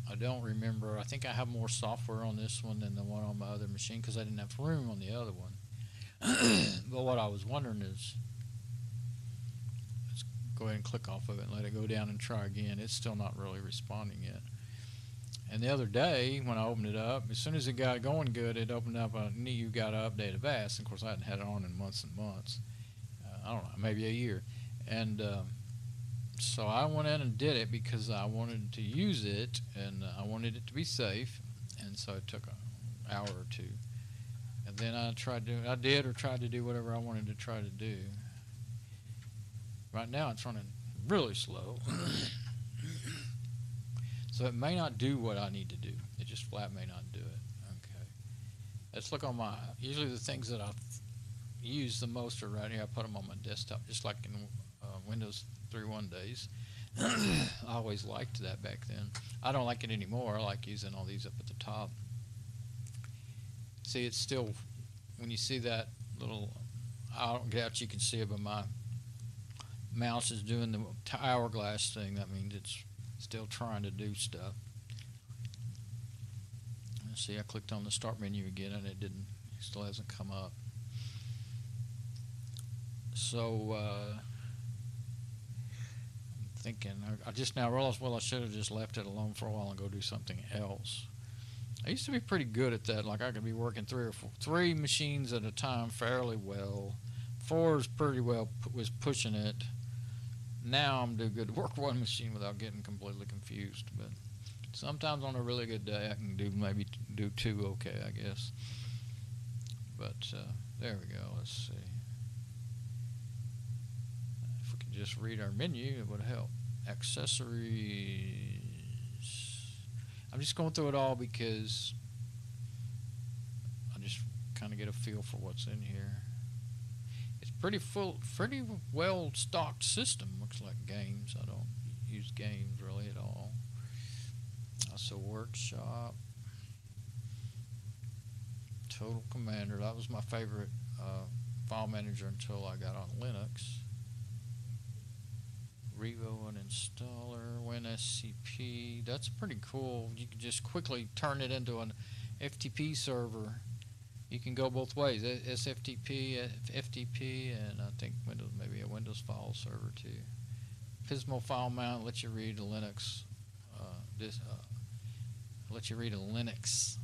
I don't remember. I think I have more software on this one than the one on my other machine because I didn't have room on the other one. But what I was wondering is, let's go ahead and click off of it and let it go down and try again. It's still not really responding yet. And the other day, when I opened it up, as soon as it got going good, it opened up a you got to update Avast. And of course, I hadn't had it on in months and months. I don't know, maybe a year. And so I went in and did it because I wanted to use it, and I wanted it to be safe. And so it took an hour or two. And then I tried to do whatever I wanted to try to do. Right now, it's running really slow. So it may not do what I need to do. It just flat may not do it. Okay. Let's look on usually the things that I use the most are right here. I put them on my desktop, just like in Windows 3.1 days. I always liked that back then. I don't like it anymore. I like using all these up at the top. See, it's still, when you see that little, I don't doubt you can see it, but my mouse is doing the hourglass thing. That means it's still trying to do stuff. Let's see, I clicked on the start menu again and it still hasn't come up. So I'm thinking, I just now realized, well, I should have just left it alone for a while and go do something else. I used to be pretty good at that. Like I could be working 3 machines at a time fairly well. 4 is pretty well was pushing it. Now I'm doing good to work 1 machine without getting completely confused. But sometimes on a really good day I can maybe do 2 okay, I guess. But there we go. Let's see. If we could just read our menu, it would help. Accessories. I'm just going through it all because I just kind of get a feel for what's in here. It's pretty well stocked system. Looks like games. I don't use games really at all. Also workshop, VirusTotal Commander. That was my favorite file manager until I got on Linux. Revo and installer, WinSCP. That's pretty cool. You can just quickly turn it into an FTP server. You can go both ways, SFTP, FTP, and I think Windows, maybe a Windows file server too. Pismo file mount lets you read a Linux. Lets you read a Linux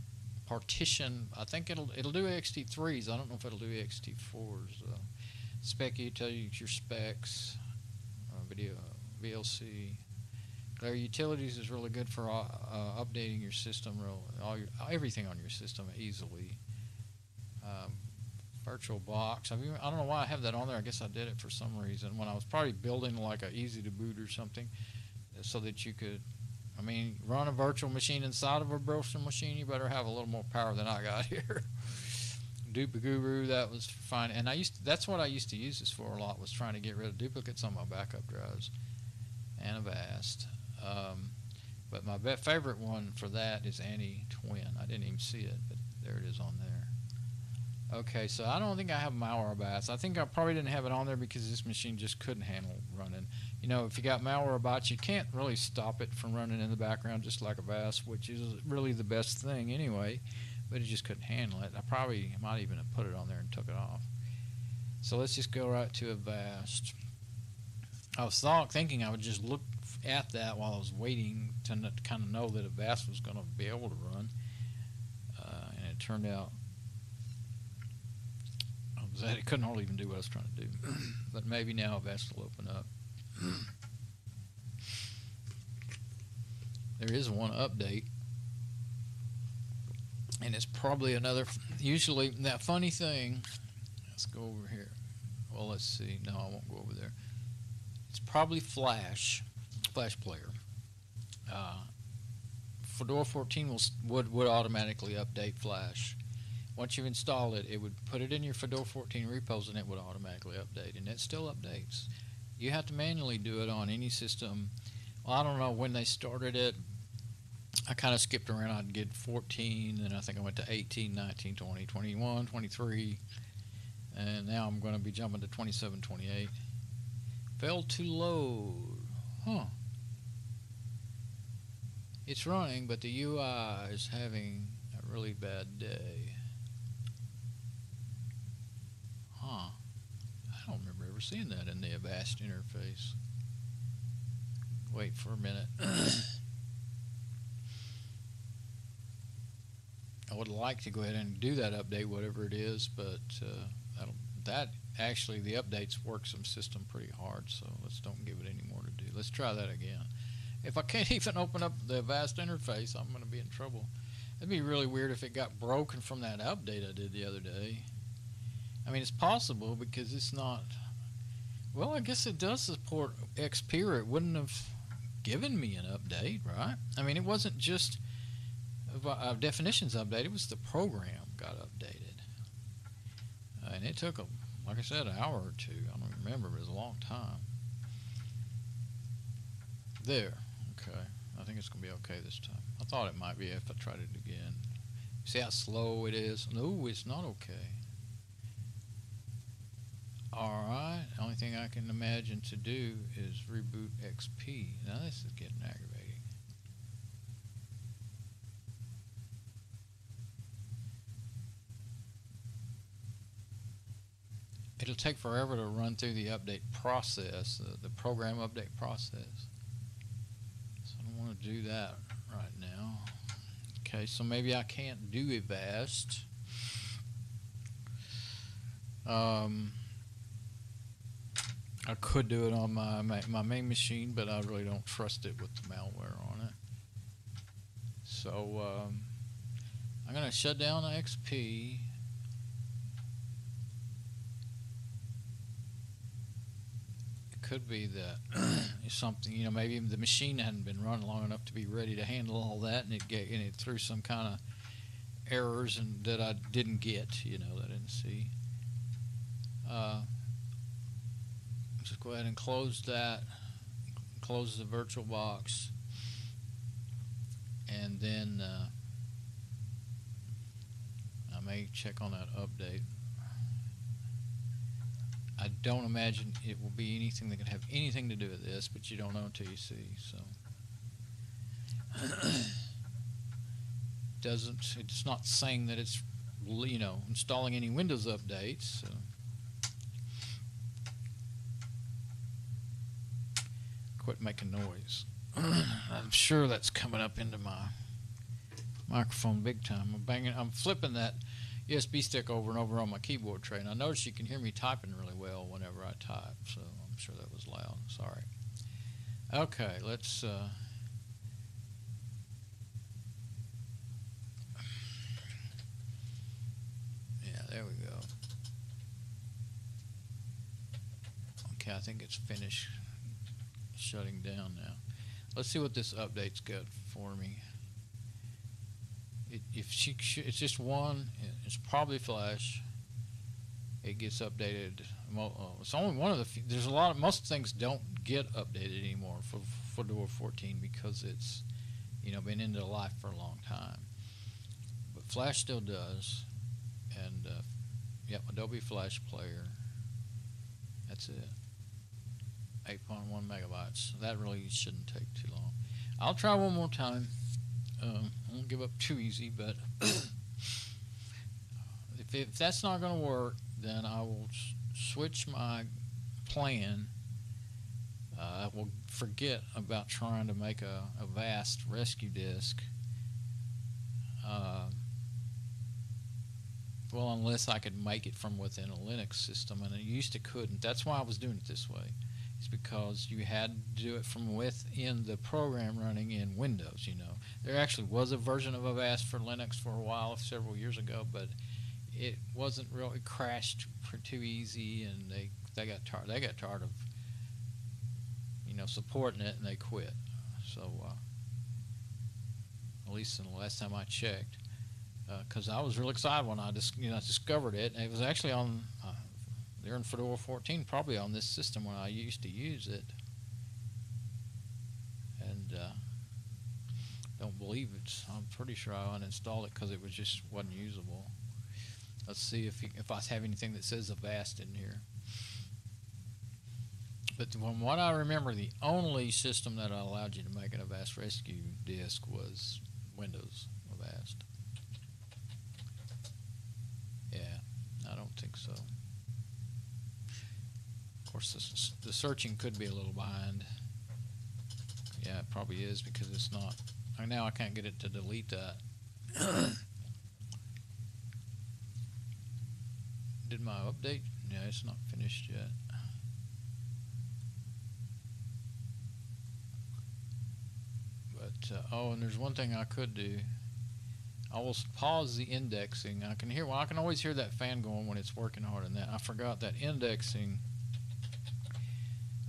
partition. I think it'll do ext3s. I don't know if it'll do ext4s. Spec, you tell you your specs. Video VLC. Glare Utilities is really good for updating your system, everything on your system easily. VirtualBox. I don't know why I have that on there. I guess I did it for some reason when I was probably building like a easy to boot or something, so that you could, run a virtual machine inside of a virtual machine. You better have a little more power than I got here. Dupaguru, that was fine, and that's what I used to use this for a lot, was trying to get rid of duplicates on my backup drives. And Avast. But my favorite one for that is Anti-Twin. I didn't even see it, but there it is on there. Okay, so I don't think I have Malware Bots. I think I probably didn't have it on there because this machine just couldn't handle running. If you got Malware Bots, you can't really stop it from running in the background just like Avast, which is really the best thing anyway, but it just couldn't handle it. I probably might even have put it on there and took it off. So let's just go right to Avast. I was thinking I would just look at that while I was waiting to kind of know that Avast was going to be able to run, and it turned out that it couldn't hardly even do what I was trying to do. But maybe now Avast will open up. There is one update, and it's probably another. Usually, that funny thing. Let's go over here. Well, let's see. No, I won't go over there. It's probably Flash Player. Fedora 14 would automatically update Flash. Once you've installed it, it would put it in your Fedora 14 repos, and it would automatically update, and it still updates. You have to manually do it on any system. Well, I don't know when they started it. I kind of skipped around. I'd get 14, and I think I went to 18, 19, 20, 21, 23, and now I'm going to be jumping to 27, 28. Failed to load. Huh. It's running, but the UI is having a really bad day. Huh. I don't remember ever seeing that in the Avast interface. Wait for a minute. I would like to go ahead and do that update, whatever it is, but actually the updates work some system pretty hard, so let's don't give it any more to do. Let's try that again. If I can't even open up the Avast interface, I'm going to be in trouble. It'd be really weird if it got broken from that update I did the other day. It's possible because it's not. Well, I guess it does support XP, or it wouldn't have given me an update, right? It wasn't just a definitions update, it was the program got updated. And it took, like I said, an hour or two. I don't remember, but it was a long time. There. Okay. I think it's going to be okay this time. I thought it might be if I tried it again. See how slow it is? No, it's not okay. Alright. The only thing I can imagine to do is reboot XP. Now this is getting aggravating. It'll take forever to run through the update process, the program update process. So I don't want to do that right now. Okay, so maybe I can't do Avast. I could do it on my main machine, but I really don't trust it with the malware on it. So I'm going to shut down the XP. Could be that something, maybe the machine hadn't been running long enough to be ready to handle all that, and it threw some kind of errors and that I didn't get, that I didn't see. Just go ahead and close that, close the VirtualBox, and then I may may check on that update. I don't imagine it will be anything that can have anything to do with this, but you don't know until you see. So it's not saying that it's, you know, installing any Windows updates. So. Quit making noise. I'm sure that's coming up into my microphone big time. I'm flipping that USB stick over and over on my keyboard tray, and I notice you can hear me typing really well whenever I type, so I'm sure that was loud. Sorry. Okay, let's yeah, there we go. Okay, I think it's finished shutting down now. Let's see what this update's got for me. It's just one. It's probably Flash. It gets updated. It's only one of the few. There's a lot of, most things don't get updated anymore for Fedora 14 because it's, you know, been into life for a long time. But Flash still does. And yep, Adobe Flash Player. That's it. 8.1 megabytes. That really shouldn't take too long. I'll try one more time. I won't give up too easy, but if that's not going to work, then I will switch my plan. I will forget about trying to make a vast rescue disk. Well, unless I could make it from within a Linux system, and I used to couldn't. That's why I was doing it this way. It's because you had to do it from within the program running in Windows. You know, there actually was a version of Avast for Linux for a while, several years ago, but it wasn't really, it crashed too easy, and they got tired. They got tired of, you know, supporting it, and they quit. So at least in the last time I checked, because I was real excited when I discovered it, and it was actually on. They're in Fedora 14, probably on this system when I used to use it, and don't believe it. I'm pretty sure I uninstalled it because it was just wasn't usable. Let's see if I have anything that says Avast in here. But from what I remember, the only system that allowed you to make an Avast rescue disk was Windows Avast. Yeah, I don't think so. Of course, the searching could be a little behind. Yeah, it probably is because it's not. Now I can't get it to delete that. Did my update? Yeah, it's not finished yet. But oh, and there's one thing I could do. I will pause the indexing. I can always hear that fan going when it's working hard on that. I forgot that indexing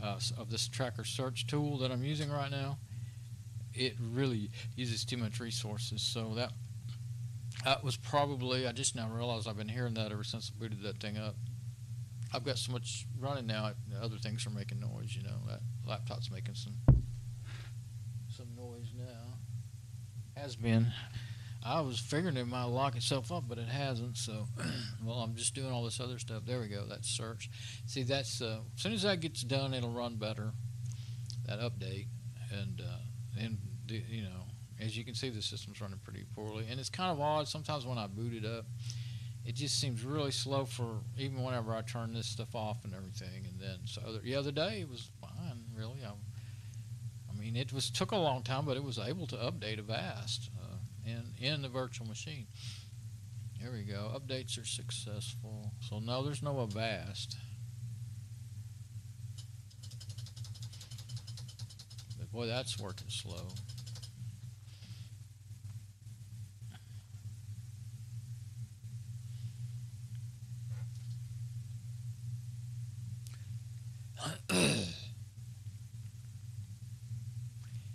of this tracker search tool that I'm using right now. It really uses too much resources. So that was probably, I just now realized I've been hearing that ever since I booted that thing up. I've got so much running now, other things are making noise, you know. That laptop's making some noise now. Has been. I was figuring it might lock itself up, but it hasn't. So, well, I'm just doing all this other stuff. There we go. That's search. See, that's as soon as that gets done, it'll run better. That update, and you know, as you can see, the system's running pretty poorly, and it's kind of odd. Sometimes when I boot it up, it just seems really slow for even whenever I turn this stuff off and everything. And then so the other day it was fine, really. I mean, it took a long time, but it was able to update Avast. In the virtual machine. Here we go. Updates are successful. So no, there's no Avast. But boy, that's working slow.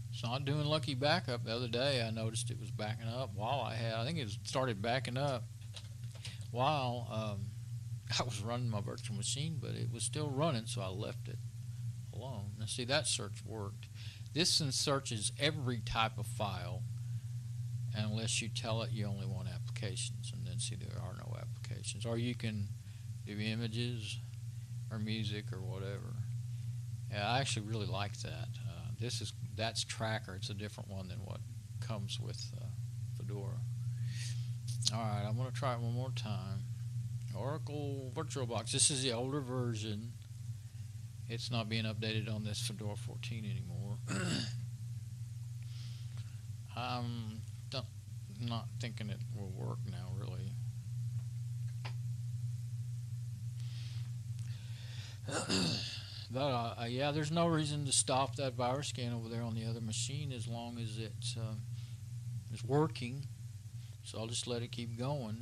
It's not doing Lucky Backup. The other day I noticed it was backing up while I think it started backing up while I was running my virtual machine, but it was still running, so I left it alone. Now see, that search worked. This searches every type of file, unless you tell it you only want applications, and then see there are no applications. Or you can do images or music or whatever. Yeah, I actually really like that. That's Tracker. It's a different one than what comes with Fedora. All right, I'm going to try it one more time. Oracle VirtualBox. This is the older version. It's not being updated on this Fedora 14 anymore. I'm not thinking it will work now, really. But yeah, there's no reason to stop that virus scan over there on the other machine as long as it's working. So I'll just let it keep going.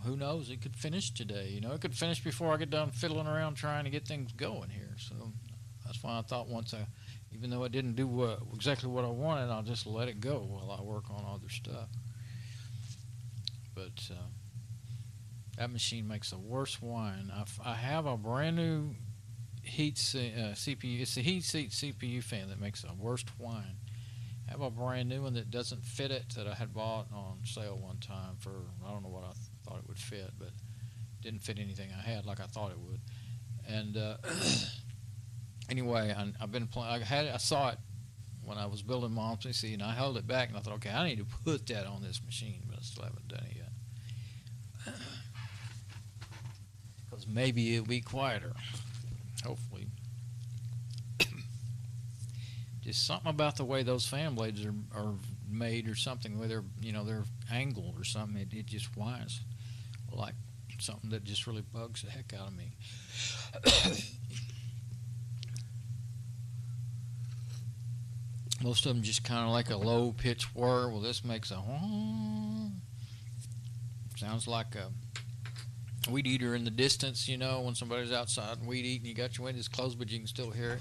Who knows? It could finish today. You know, it could finish before I get done fiddling around trying to get things going here. So that's why I thought even though it didn't do exactly what I wanted, I'll just let it go while I work on other stuff. But that machine makes the worst whine. I have a brand new CPU. It's the heat seat CPU fan that makes the worst whine. I have a brand new one that doesn't fit it that I had bought on sale one time for, I don't know what I thought it would fit, but it didn't fit anything I had like I thought it would. And anyway, I've been playing. I saw it when I was building my own PC, and I held it back, and I thought, okay, I need to put that on this machine, but I still haven't done it yet. Because maybe it'll be quieter. Hopefully. Just something about the way those fan blades are made, or something, where they're angled or something. It just whines like something that just really bugs the heck out of me. Most of them just kind of like a low pitch whir. Well, this makes a sounds like a weed eater in the distance. You know, when somebody's outside and weed eating, you got your windows closed, but you can still hear it.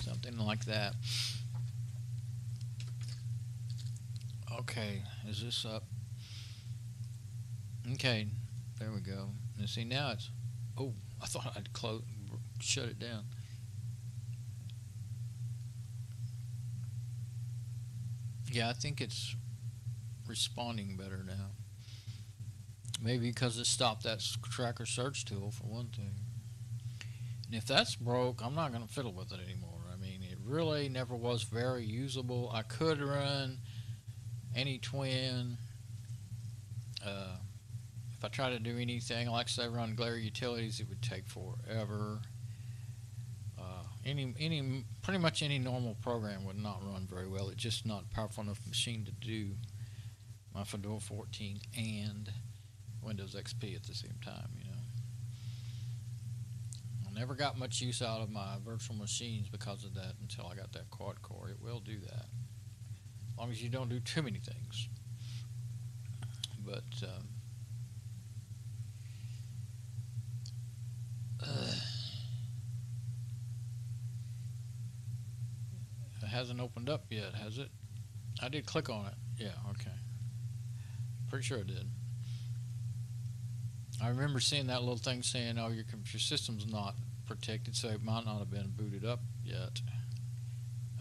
Something like that. Okay, is this up? Okay, there we go. And see, now it's, oh, I thought I'd shut it down. Yeah, I think it's responding better now. Maybe because it stopped that tracker search tool, for one thing. And if that's broke, I'm not going to fiddle with it anymore. I mean, it really never was very usable. I could run any twin. If I try to do anything, like say run glare utilities, it would take forever. Pretty much any normal program would not run very well. It's just not a powerful enough machine to do my Fedora 14 and Windows XP at the same time, you know. I never got much use out of my virtual machines because of that until I got that quad core. It will do that, as long as you don't do too many things. But it hasn't opened up yet, has it? I did click on it. Yeah, okay. Pretty sure it did. I remember seeing that little thing saying, oh, your system's not protected, so it might not have been booted up yet.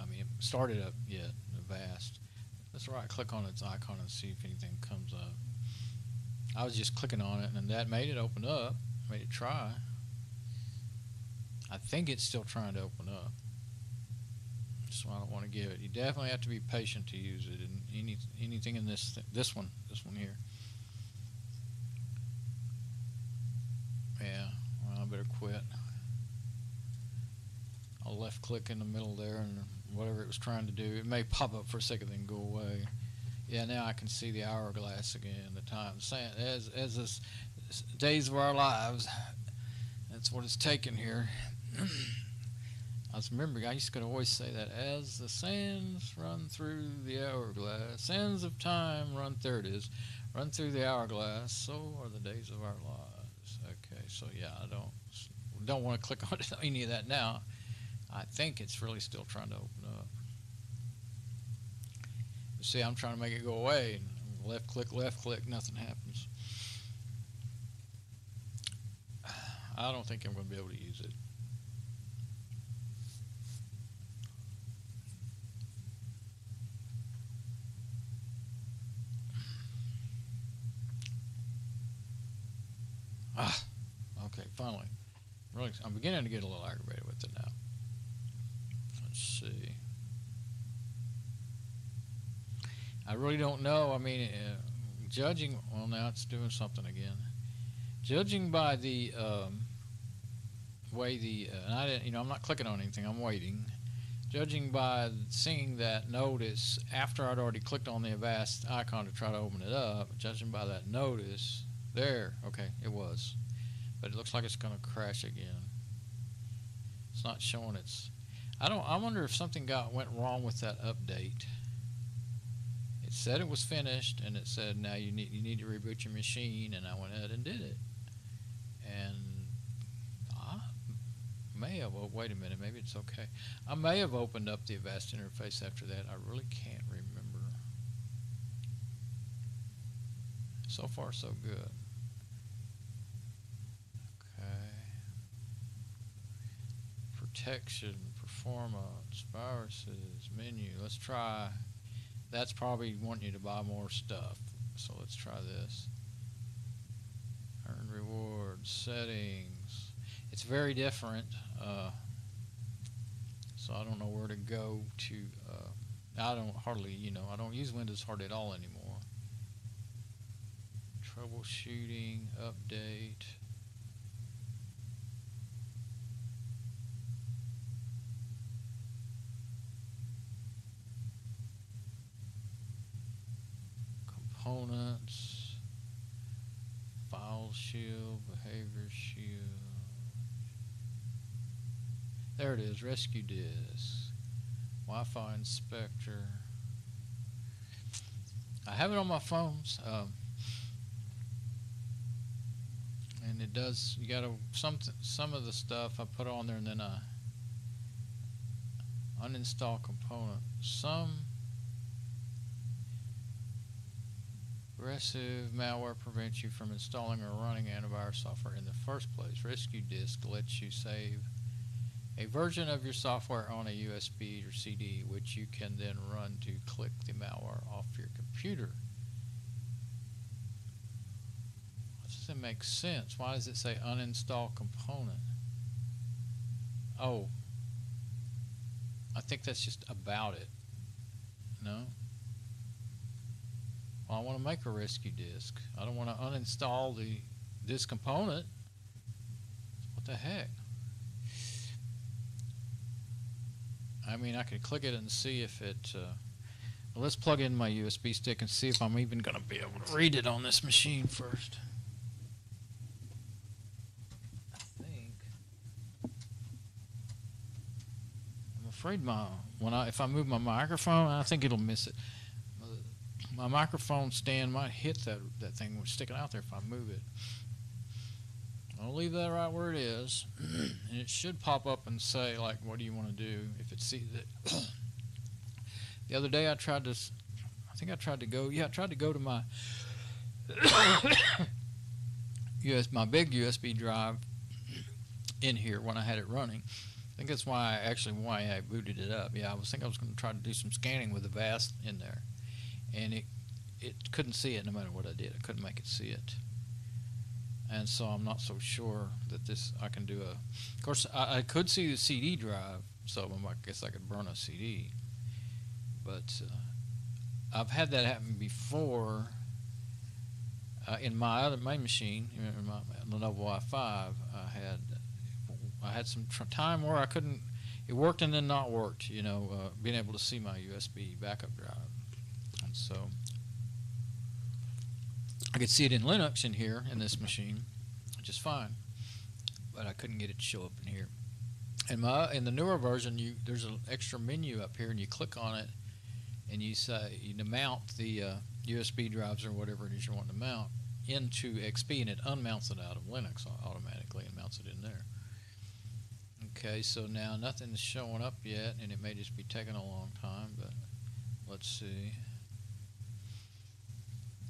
I mean, started up yet, Avast. Let's right click on its icon and see if anything comes up. I was just clicking on it, and that made it open up, made it try. I think it's still trying to open up. So I don't want to give it. You definitely have to be patient to use it. And anything in this one here. Yeah, well, I better quit. I'll left click in the middle there, and whatever it was trying to do, it may pop up for a second then go away. Yeah, now I can see the hourglass again, the time. As this days of our lives, that's what it's taking here. I was remembering, I used to always say that, as the sands run through the hourglass, sands of time run, there it is, run through the hourglass, so are the days of our lives. Okay, so yeah, I don't want to click on any of that now. I think it's really still trying to open up. You see, I'm trying to make it go away, and left click, nothing happens. I don't think I'm going to be able to use it. Ah, okay, finally. Really, I'm beginning to get a little aggravated with it now. Let's see. I really don't know. I mean, judging. Well, now it's doing something again. Judging by the way and I didn't. I'm not clicking on anything. I'm waiting. Judging by seeing that notice after I'd already clicked on the Avast icon to try to open it up, judging by that notice, there, okay, it was. But it looks like it's going to crash again. It's not showing I wonder if something went wrong with that update. It said it was finished, and it said now you need to reboot your machine, and I went ahead and did it. And wait a minute, maybe it's okay. I may have opened up the Avast interface after that. I really can't remember. So far, so good. Okay. Protection, performance, viruses, menu. Let's try. That's probably wanting you to buy more stuff. So let's try this. Earn rewards, settings. It's very different. So I don't know where to go to. I don't use Windows hardly at all anymore. Troubleshooting, update. Components, file shield, behavior shield. There it is, rescue disk, Wi-Fi inspector. I have it on my phones, and it does. You got some of the stuff I put on there, and then I uninstall component. Some aggressive malware prevents you from installing or running antivirus software in the first place. Rescue disk lets you save a version of your software on a USB or CD, which you can then run to click the malware off your computer. That doesn't make sense. Why does it say uninstall component? Oh, I think that's just about it. No? Well, I want to make a rescue disk. I don't want to uninstall this component. What the heck? I mean, I could click it and see if it... well, let's plug in my USB stick and see if I'm even going to be able to read it on this machine first. I think... I'm afraid if I move my microphone, I think it'll miss it. My microphone stand might hit that thing sticking out there if I move it. I'll leave that right where it is, and it should pop up and say, like, what do you want to do if it sees it. The other day I tried to go to my my big USB drive in here when I had it running. I think that's why I booted it up. Yeah, I was going to try to do some scanning with the Avast in there, and it couldn't see it no matter what I did. I couldn't make it see it. And so I'm not so sure that I can do of course, I could see the CD drive, so I guess I could burn a CD. But I've had that happen before in my other main machine, in my Lenovo i5. I had some time where I couldn't. It worked and then not worked. Being able to see my USB backup drive, and so I could see it in Linux in here in this machine, just fine, but I couldn't get it to show up in here. And in the newer version, there's an extra menu up here, and you click on it, and you mount the USB drives or whatever it is you want to mount into XP, and it unmounts it out of Linux automatically and mounts it in there. Okay, so now nothing's showing up yet, and it may just be taking a long time, but let's see.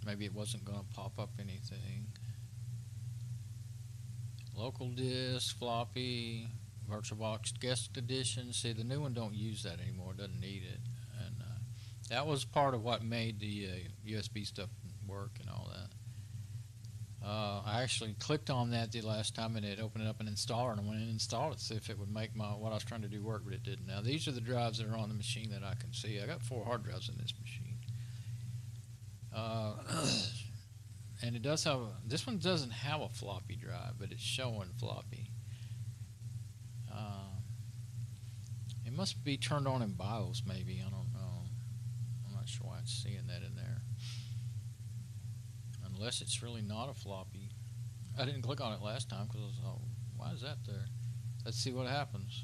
Maybe it wasn't going to pop up anything. Local disk, floppy, VirtualBox guest edition. See, the new one don't use that anymore. It doesn't need it. And that was part of what made the USB stuff work and all that. I actually clicked on that the last time and it opened it up in Installer, and I went in and installed it to see if it would make what I was trying to do work, but it didn't. Now these are the drives that are on the machine that I can see. I got 4 hard drives in this machine. And it does have this one doesn't have a floppy drive, but it's showing floppy. It must be turned on in BIOS, maybe. I don't know. I'm not sure why it's seeing that in there. Unless it's really not a floppy. I didn't click on it last time because I was like, why is that there? Let's see what happens.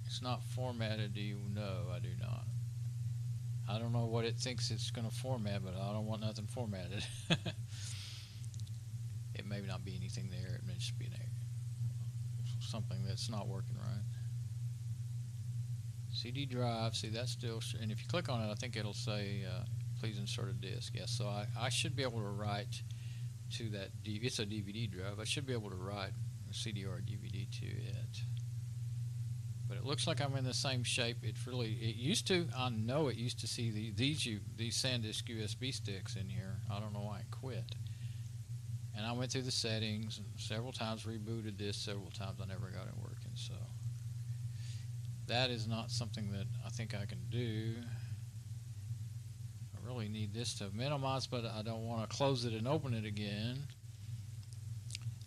It's not formatted, do you? No, I do not. I don't know what it thinks it's going to format, but I don't want nothing formatted. It may not be anything there. It may just be something that's not working right. CD drive, see that's still, and if you click on it, I think it'll say, please insert a disk. Yes, so I should be able to write to that, it's a DVD drive, I should be able to write a CD or a DVD to it. But it looks like I'm in the same shape. It used to, I know it used to see these SanDisk USB sticks in here. I don't know why it quit. And I went through the settings and several times, rebooted this several times. I never got it working. So that is not something that I think I can do. I really need this to minimize, but I don't want to close it and open it again.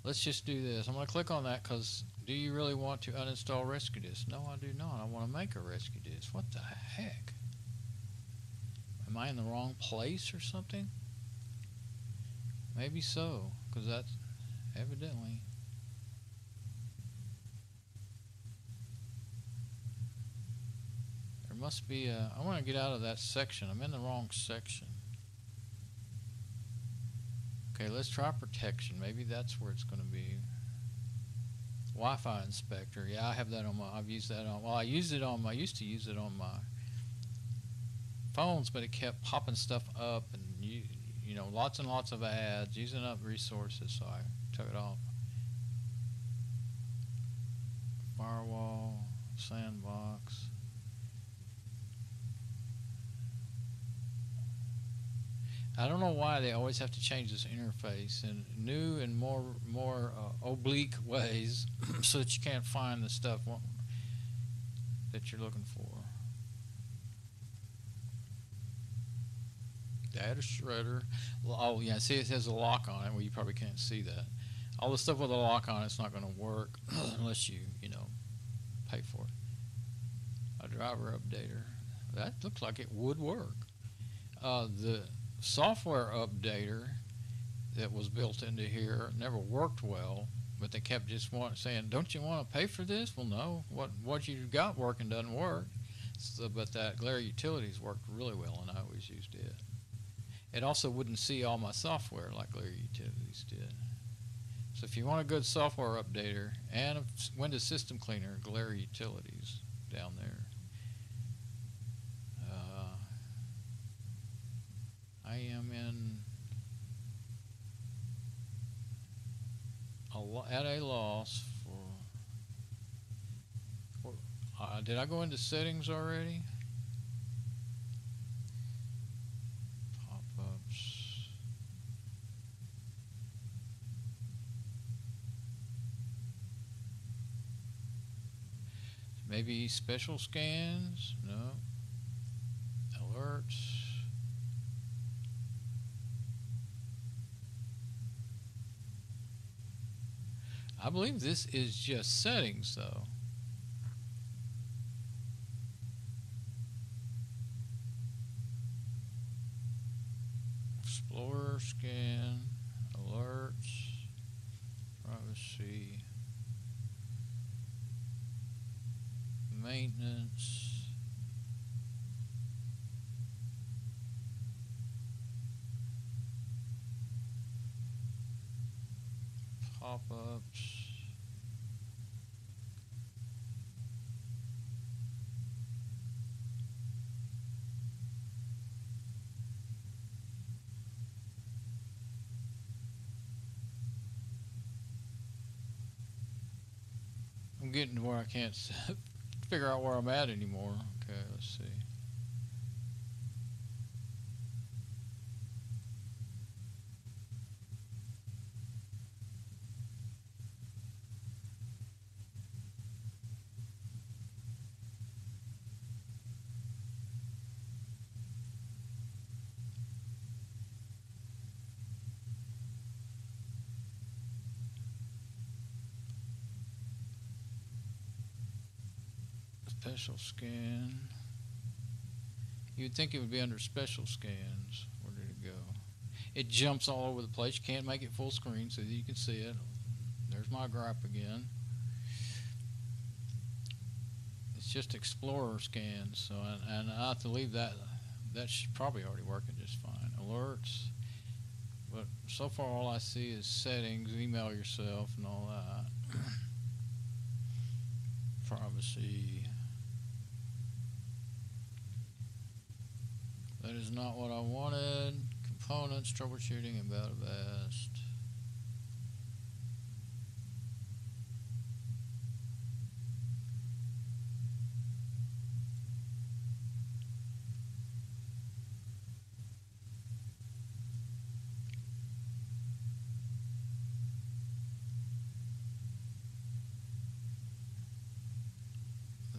Let's just do this. I'm going to click on that because do you really want to uninstall rescue disk? No, I do not. I want to make a rescue disk. What the heck? Am I in the wrong place or something? Maybe so, because that's evidently. There must be a, I want to get out of that section. I'm in the wrong section. Okay, let's try protection. Maybe that's where it's going to be. Wi-Fi inspector. Yeah, I have that on my, I've used that on, well, I used to use it on my phones, but it kept popping stuff up and you know, lots and lots of ads, using up resources, so I took it off. Firewall, sandbox. I don't know why they always have to change this interface in new and more oblique ways so that you can't find the stuff that you're looking for. Data shredder. Oh yeah, see it has a lock on it. Well, you probably can't see that. All the stuff with a lock on it's not going to work unless you know, pay for it. A driver updater. That looks like it would work. The software updater that was built into here never worked well, but they kept just saying, don't you want to pay for this? Well, no, what you got working doesn't work. So, but that Glare Utilities worked really well, and I always used it. It also wouldn't see all my software like Glare Utilities did. So if you want a good software updater and a Windows System Cleaner, Glare Utilities down there. I am at a loss for did I go into settings already? Pop-ups. Maybe special scans? No. Alerts. I believe this is just settings, though. Explorer, scan, alerts, privacy, maintenance. Pop-ups. I'm getting to where I can't figure out where I'm at anymore. Okay, let's see. Special scan. You'd think it would be under special scans. Where did it go? It jumps all over the place. You can't make it full screen so that you can see it. There's my gripe again. It's just Explorer scans, so and I have to leave that. That's probably already working just fine. Alerts, but so far all I see is settings, email yourself, and all that. Privacy. That is not what I wanted. Components, troubleshooting, about Avast.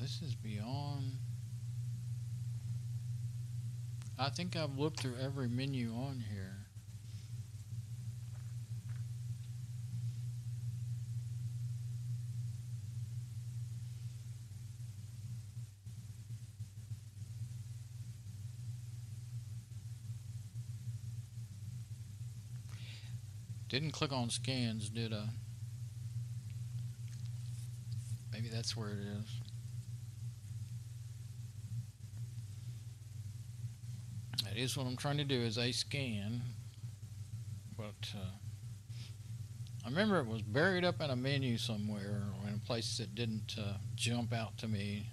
This is beyond. I think I've looked through every menu on here. Didn't click on scans, did I? Maybe that's where it is. That is what I'm trying to do, is a scan. But I remember it was buried up in a menu somewhere, or in a place that didn't jump out to me.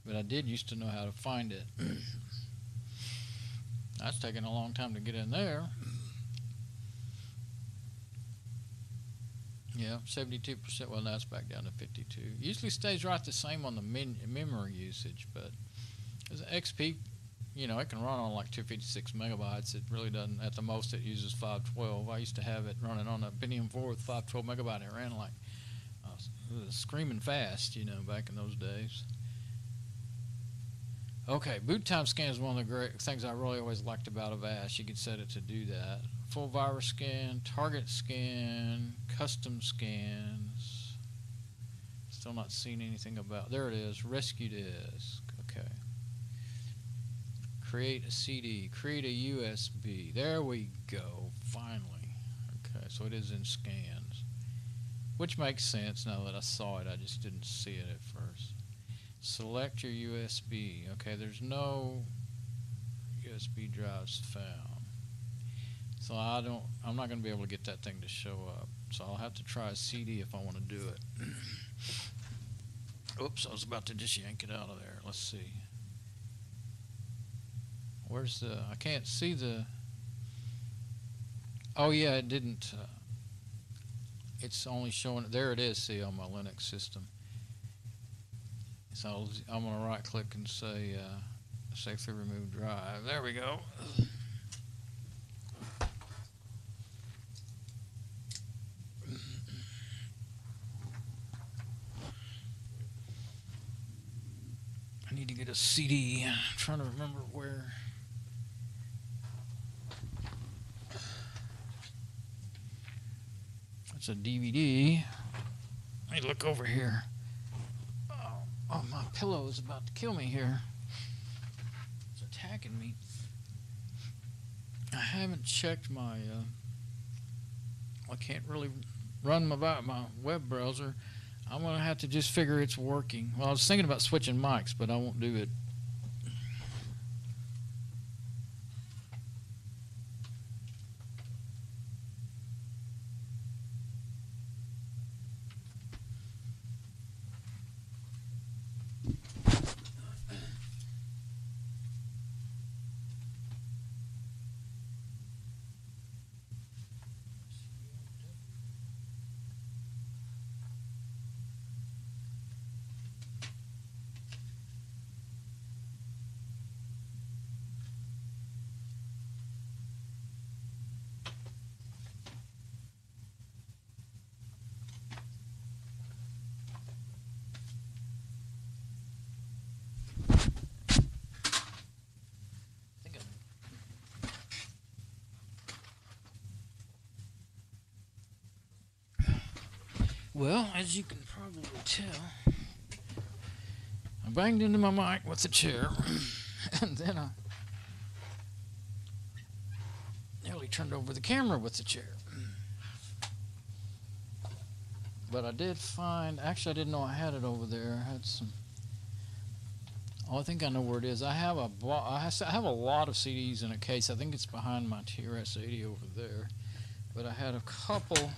But I did used to know how to find it. That's taking a long time to get in there. Yeah, 72%. Well, now it's back down to 52. Usually stays right the same on the memory usage, but as an XP, you know, it can run on like 256 megabytes. It really doesn't. At the most, it uses 512. I used to have it running on a Pentium 4 with 512 megabyte. It ran like it was screaming fast, you know, back in those days. Okay, boot time scan is one of the great things I really always liked about Avast. You could set it to do that. Full virus scan, target scan, custom scans. Still not seeing anything about. There it is. Rescue disk. Okay. Create a CD. Create a USB. There we go. Finally. Okay, so it is in scans, which makes sense now that I saw it. I just didn't see it at first. Select your USB. Okay, there's no USB drives found. So I'm not going to be able to get that thing to show up. So I'll have to try a CD if I want to do it. Oops, I was about to just yank it out of there. Let's see. Where's the, I can't see the, oh yeah, it didn't, it's only showing, there it is, see, on my Linux system. So I'm going to right click and say, safely remove drive. There we go. I need to get a CD. I'm trying to remember where. It's a DVD. Let me look over here. Oh, my pillow is about to kill me here. It's attacking me. I haven't checked my. I can't really run my web browser. I'm going to have to just figure it's working. Well, I was thinking about switching mics, but I won't do it. Well, as you can probably tell, I banged into my mic with the chair, and then I nearly turned over the camera with the chair. But I did find, actually I didn't know I had it over there. I had some, oh, I think I know where it is. I have a lot of CDs in a case. I think it's behind my TRS-80 over there. But I had a couple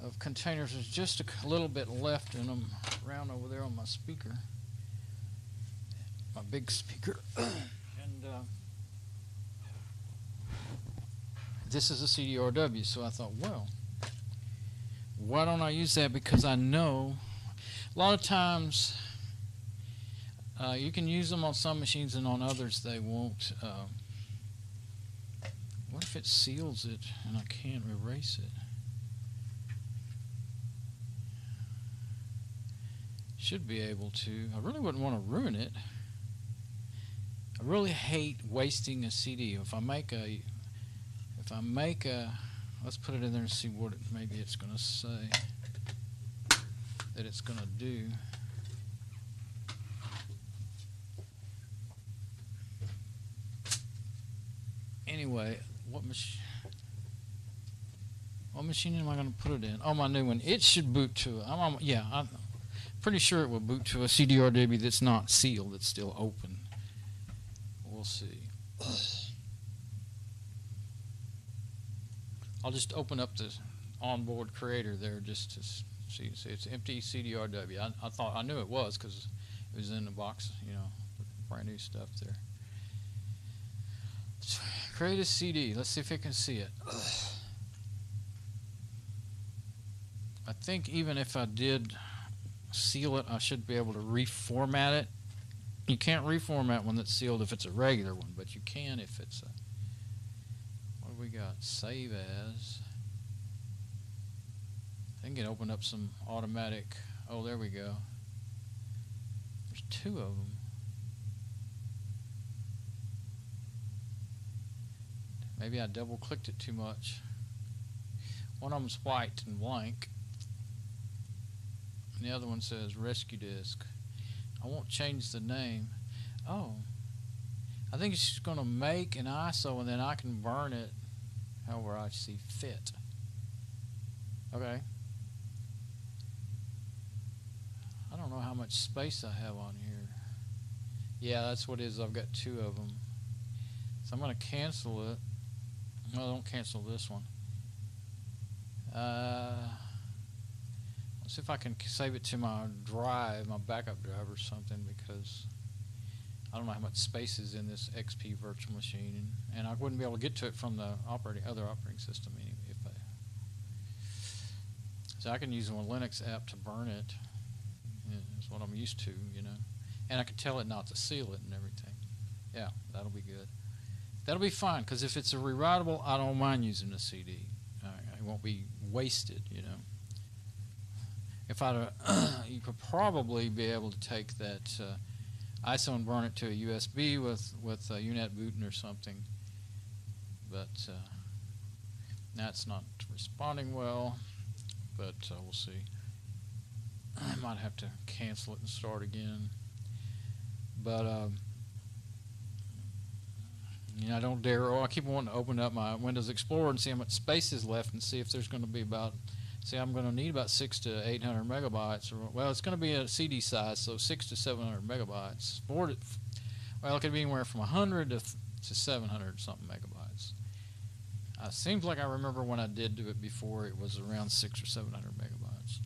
of containers. There's just a little bit left in them around over there on my speaker, my big speaker. And this is a CDRW, so I thought, well, why don't I use that? Because I know a lot of times you can use them on some machines and on others they won't. What if it seals it and I can't erase it? Should be able to. I really wouldn't want to ruin it. I really hate wasting a CD. If I make a, let's put it in there and see what maybe it's going to say that it's going to do. Anyway, what machine am I going to put it in? Oh, my new one. It should boot to. I'm pretty sure it will boot to a CDRW that's not sealed. It's still open. We'll see. I'll just open up the onboard creator there just to see. See, it's empty CDRW. I knew it was because it was in the box, you know, brand new stuff there. Let's create a CD. Let's see if I can see it. I think even if I did seal it, I should be able to reformat it. You can't reformat one that's sealed if it's a regular one, but you can if it's a, what do we got? Save as. I think it opened up some automatic, oh, there we go. There's two of them. Maybe I double clicked it too much. One of them's white and blank. And the other one says rescue disk. I won't change the name. Oh, I think it's just going to make an ISO and then I can burn it however I see fit. Okay. I don't know how much space I have on here. Yeah, that's what it is. I've got two of them. So I'm going to cancel it. No, don't cancel this one. Let's see if I can save it to my drive, my backup drive or something, because I don't know how much space is in this XP virtual machine, and I wouldn't be able to get to it from the other operating system anyway. So I can use one Linux app to burn it. That's what I'm used to, you know. And I can tell it not to seal it and everything. Yeah, that'll be good. That'll be fine, because if it's a rewritable, I don't mind using a CD. It won't be wasted, you know. If I, you could probably be able to take that ISO and burn it to a USB with UNet booting or something, but that's not responding well. But we'll see. I might have to cancel it and start again. But you know, I don't dare. Oh, I keep wanting to open up my Windows Explorer and see how much space is left, and see if there's going to be about. See, I'm going to need about 600 to 800 megabytes. Or, well, it's going to be a CD size, so 600 to 700 megabytes. Well, it could be anywhere from 100 to 700 something megabytes. It seems like I remember when I did do it before, it was around 600 or 700 megabytes.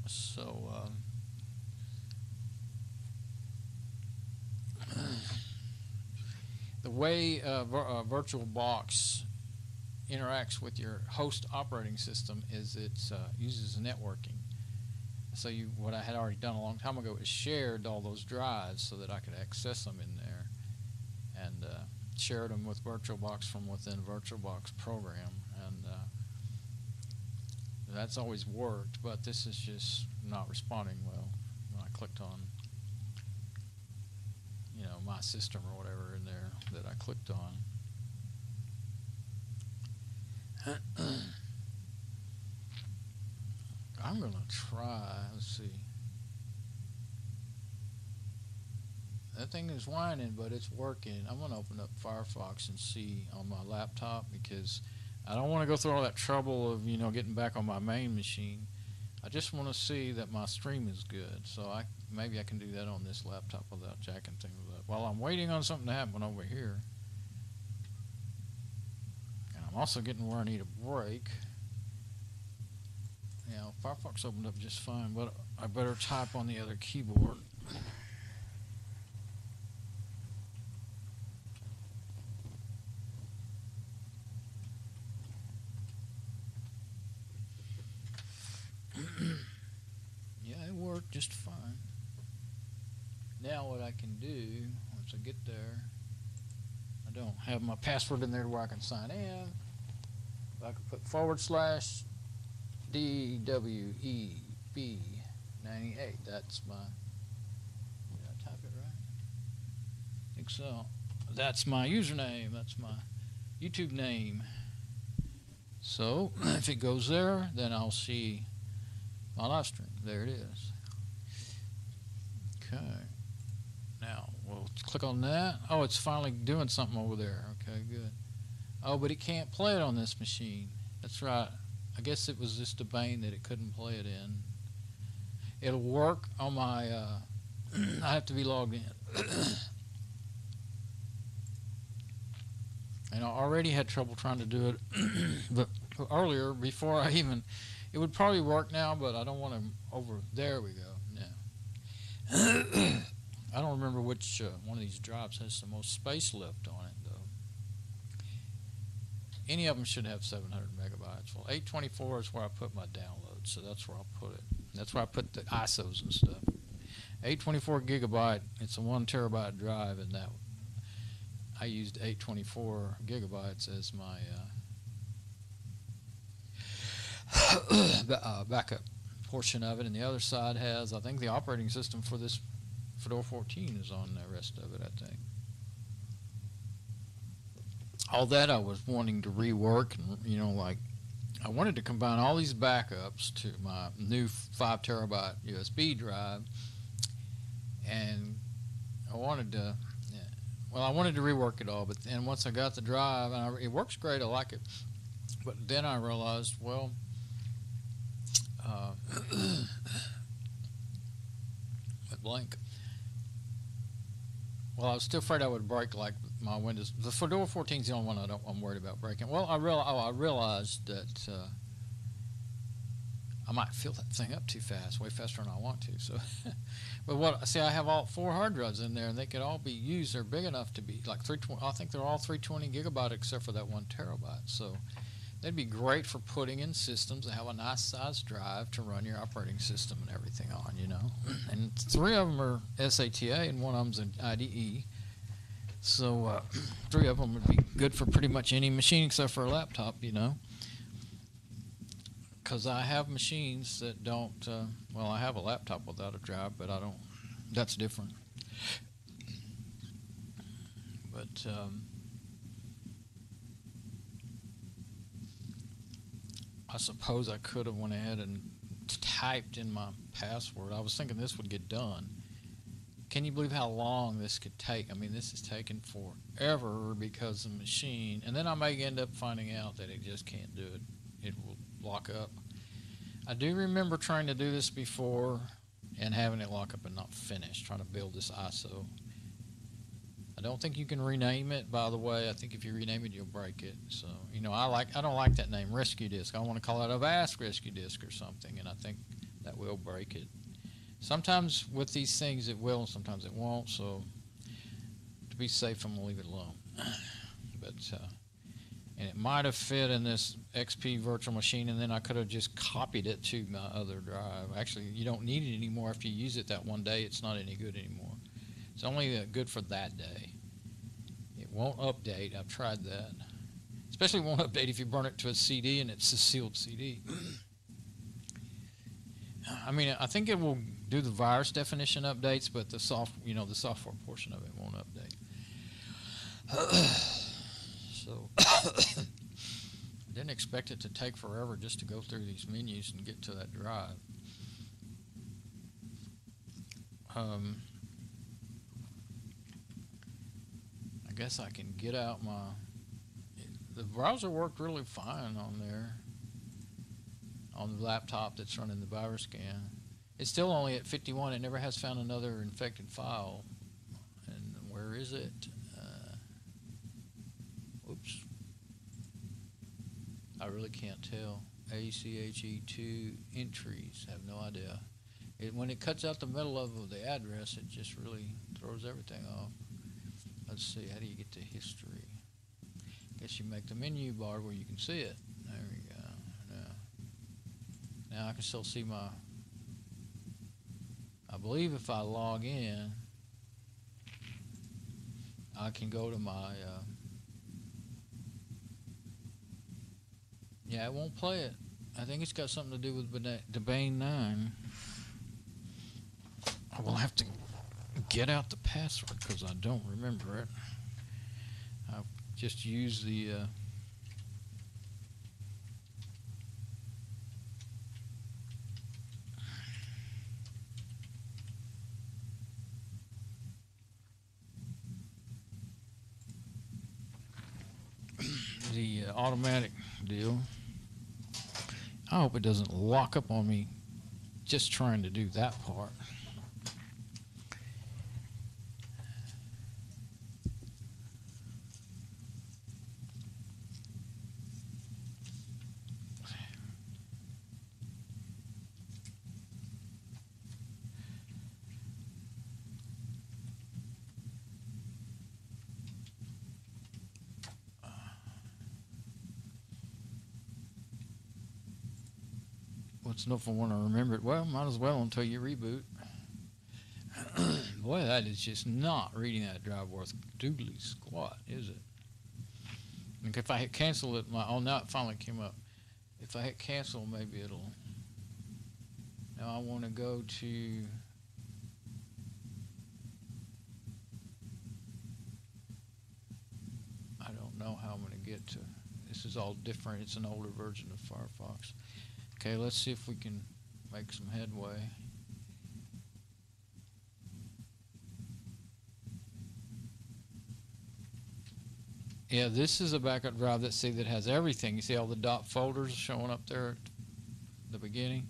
So. The way VirtualBox interacts with your host operating system is it uses networking. So what I had already done a long time ago is shared all those drives so that I could access them in there, and shared them with VirtualBox from within VirtualBox program, and that's always worked. But this is just not responding well when I clicked on, you know, my system or whatever in there that I clicked on. I'm gonna try. Let's see. That thing is whining, but it's working. I'm gonna open up Firefox and see on my laptop because I don't want to go through all that trouble of getting back on my main machine. I just want to see that my stream is good. So maybe I can do that on this laptop without jacking things up. While I'm waiting on something to happen over here, and I'm also getting where I need a break. Firefox opened up just fine, but I better type on the other keyboard. Yeah, it worked just fine. Now what I can do, once I get there, I don't have my password in there where I can sign in. I can put /DWEB98. That's my, did I type it right? I think so. That's my username. That's my YouTube name. So if it goes there, then I'll see my live stream. There it is. Okay. Now we'll click on that. Oh, it's finally doing something over there. Okay, good. Oh, but it can't play it on this machine. That's right. I guess it was just a bane that it couldn't play it in. It'll work on my, I have to be logged in. And I already had trouble trying to do it but earlier, before I even, it would probably work now, but I don't want to there we go, now. I don't remember which one of these drives has the most space left on it, though. Any of them should have 700 megabytes. Well, 824 is where I put my download, so that's where I'll put it. That's where I put the ISOs and stuff. 824 gigabyte, it's a 1 terabyte drive, and that I used 824 gigabytes as my backup portion of it, and the other side has, I think, the operating system for this Fedora 14 is on the rest of it, I think. All that I was wanting to rework, and like I wanted to combine all these backups to my new 5 terabyte USB drive, and I wanted to rework it all. But then once I got the drive, and it works great, I like it, but then I realized, well, blank. Well, I was still afraid I would break like my Windows. The Fedora 14 is the only one I'm worried about breaking. Well, I realized that I might fill that thing up too fast, way faster than I want to. So, but I have all 4 hard drives in there, and they could all be used. They're big enough to be like 320. I think they're all 320 gigabyte except for that 1 terabyte. So they'd be great for putting in systems that have a nice size drive to run your operating system and everything on, And 3 of them are SATA and 1 of them's an IDE. So 3 of them would be good for pretty much any machine except for a laptop, Because I have machines that don't, well, I have a laptop without a drive, but I don't, that's different. But I suppose I could have went ahead and typed in my password. I was thinking this would get done. Can you believe how long this could take? I mean, this is taking forever because the machine, and then I may end up finding out that it just can't do it. It will lock up. I do remember trying to do this before and having it lock up and not finish, trying to build this ISO. I don't think you can rename it, by the way. I think if you rename it, you'll break it. So, I don't like that name, Rescue Disk. I want to call it Avast Rescue Disk or something, and I think that will break it. Sometimes with these things it will, and sometimes it won't. So, to be safe, I'm going to leave it alone. But, and it might have fit in this XP virtual machine, and then I could have just copied it to my other drive. Actually, you don't need it anymore. If you use it that one day, it's not any good anymore. It's only good for that day. It won't update. I've tried that. Especially won't update if you burn it to a CD and it's a sealed CD. I mean, I think it will do the virus definition updates, but the the software portion of it won't update. So didn't expect it to take forever just to go through these menus and get to that drive. I guess I can get out my... The browser worked really fine on there, on the laptop that's running the virus scan. It's still only at 51. It never has found another infected file. And where is it? Oops. I really can't tell. ACHE2 entries. I have no idea. When it cuts out the middle of the address, it just really throws everything off. Let's see. How do you get to history? Guess you make the menu bar where you can see it. There we go. Now I can still see my... I believe if I log in, I can go to my... yeah, it won't play it. I think it's got something to do with Debian 9. I will have to get out the password because I don't remember it. I've just used the... automatic deal. I hope it doesn't lock up on me just trying to do that part. What's enough if I want to remember it? Well, might as well until you reboot. Boy, that is just not reading that drive worth doodly squat, is it? And if I hit cancel it, oh, now it finally came up. If I hit cancel, maybe it'll... Now I want to go to... I don't know how I'm going to get to... This is all different. It's an older version of Firefox. Okay, let's see if we can make some headway. Yeah, this is a backup drive that has everything. You see all the dot folders showing up there at the beginning.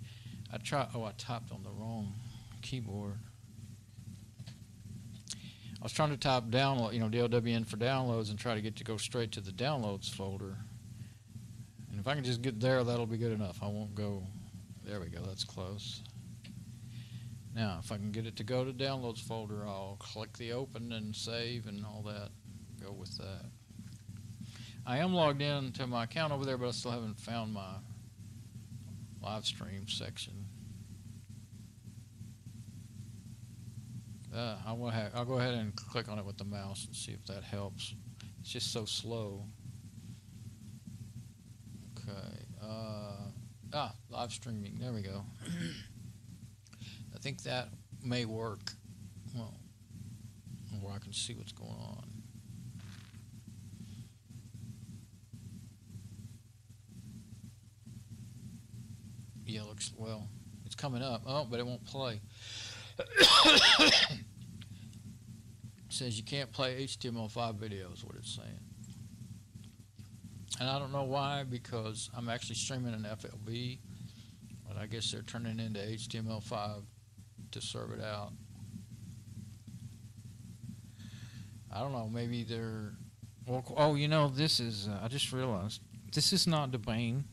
I typed on the wrong keyboard. I was trying to type download, DLWN for downloads, and try to go straight to the downloads folder. And if I can just get there, that'll be good enough. I won't go... There we go, that's close. Now, if I can get it to go to downloads folder, I'll click the open and save and all that. Go with that. I am logged in to my account over there, but I still haven't found my live stream section. I'll go ahead and click on it with the mouse and see if that helps. It's just so slow. Okay. Live streaming. There we go. I think that may work. Well, where I can see what's going on. Yeah, looks well. It's coming up. Oh, but it won't play. It says you can't play HTML5 videos. What it's saying. And I don't know why, because I'm actually streaming an FLV, but I guess they're turning into HTML5 to serve it out. I don't know, maybe they're... Well, oh, this is... I just realized, this is not Debian.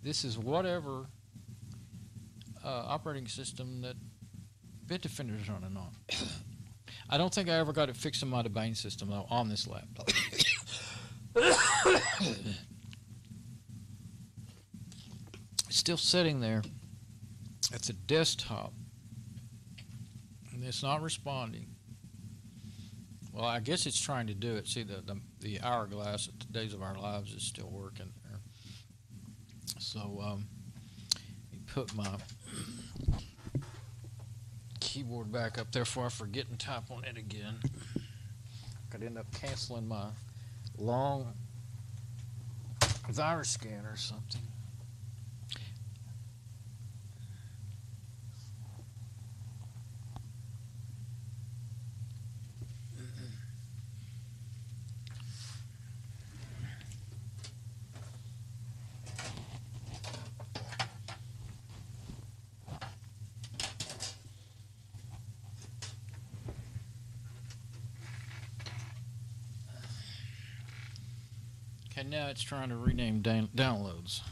This is whatever operating system that Bitdefender is running on. I don't think I ever got it fixed in my Debian system, though, on this laptop. It's still sitting there at the desktop, and it's not responding. Well, I guess it's trying to do it. See, the hourglass at the Days of Our Lives is still working there. So, you put my keyboard back up there before I forget and type on it again. I could end up canceling my long virus scan or something. Okay, now it's trying to rename downloads.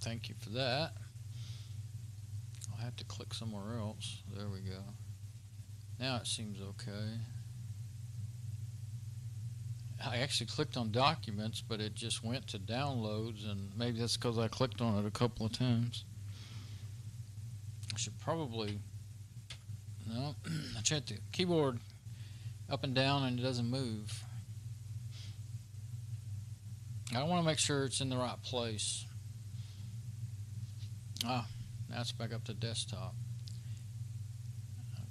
Thank you for that. I'll have to click somewhere else. There we go. Now it seems okay. I actually clicked on documents, but it just went to downloads, and maybe that's because I clicked on it a couple of times. I should probably, no, I checked the keyboard up and down and it doesn't move. I want to make sure it's in the right place. Ah, now it's back up to desktop.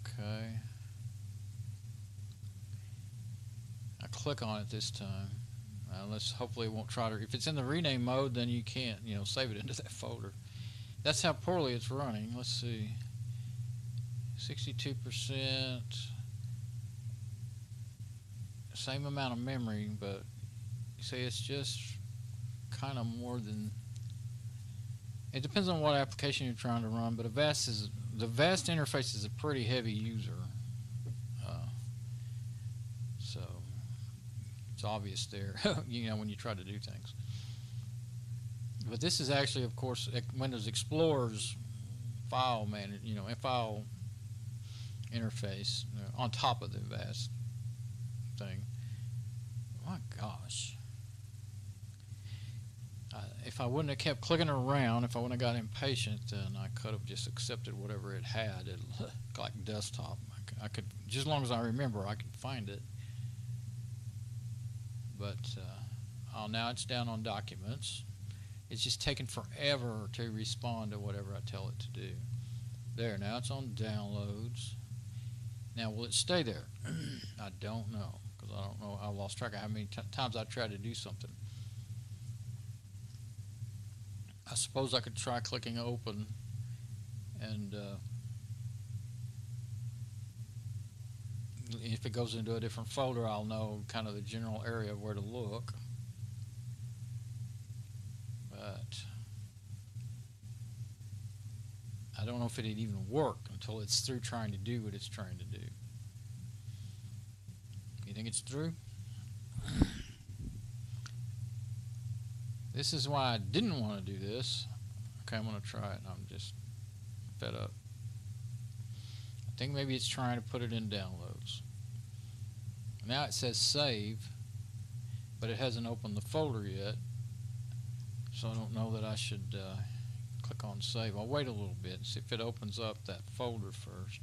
Okay. I click on it this time. Let's hopefully it won't try to. If it's in the rename mode, then you can't, save it into that folder. That's how poorly it's running. Let's see. 62%. Same amount of memory, but you see, it's just kind of more than. It depends on what application you're trying to run, but the VAST interface is a pretty heavy user, so it's obvious there. When you try to do things. But this is actually, of course, Windows Explorer's file file interface on top of the VAST thing. My gosh. If I wouldn't have kept clicking around, if I wouldn't have got impatient, then I could have just accepted whatever it had. It looked like desktop. I could, just as long as I remember, I could find it. But now it's down on documents. It's just taking forever to respond to whatever I tell it to do. There, now it's on downloads. Now, will it stay there? I don't know, because I don't know. I lost track of how many times I tried to do something. I suppose I could try clicking open, and if it goes into a different folder, I'll know kind of the general area of where to look. But I don't know if it'd even work until it's through trying to do what it's trying to do. You think it's through? This is why I didn't want to do this. Okay, I'm going to try it, and I'm just fed up. I think maybe it's trying to put it in downloads. Now it says save, but it hasn't opened the folder yet. So I don't know that I should click on save. I'll wait a little bit and see if it opens up that folder first.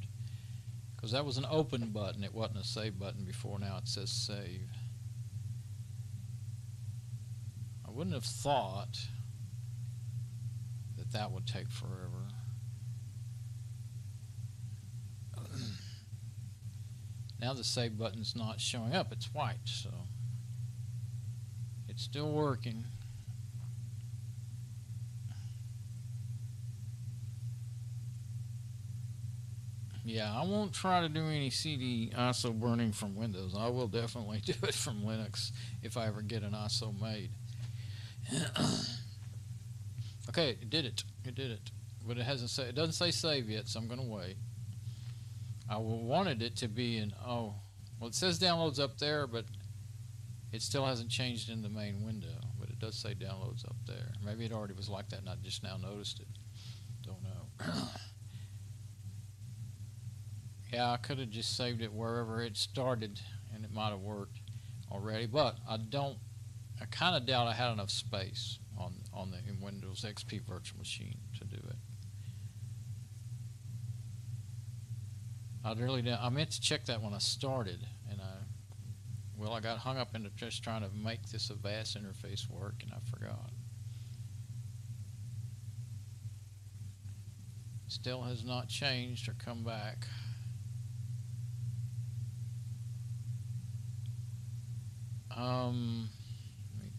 Because that was an open button. It wasn't a save button before. Now it says save. I wouldn't have thought that that would take forever. Now the save button's not showing up. It's white, so it's still working. Yeah, I won't try to do any CD ISO burning from Windows. I will definitely do it from Linux if I ever get an ISO made. Okay, it did it. It did it. But it doesn't say save yet, so I'm going to wait. I wanted it to be in, it says downloads up there, but it still hasn't changed in the main window. But it does say downloads up there. Maybe it already was like that and I just now noticed it. Don't know. Yeah, I could have just saved it wherever it started and it might have worked already, but I kind of doubt I had enough space on the Windows XP virtual machine to do it. I meant to check that when I started, and I got hung up into just trying to make this a VAST interface work, and I forgot. Still has not changed or come back. Let me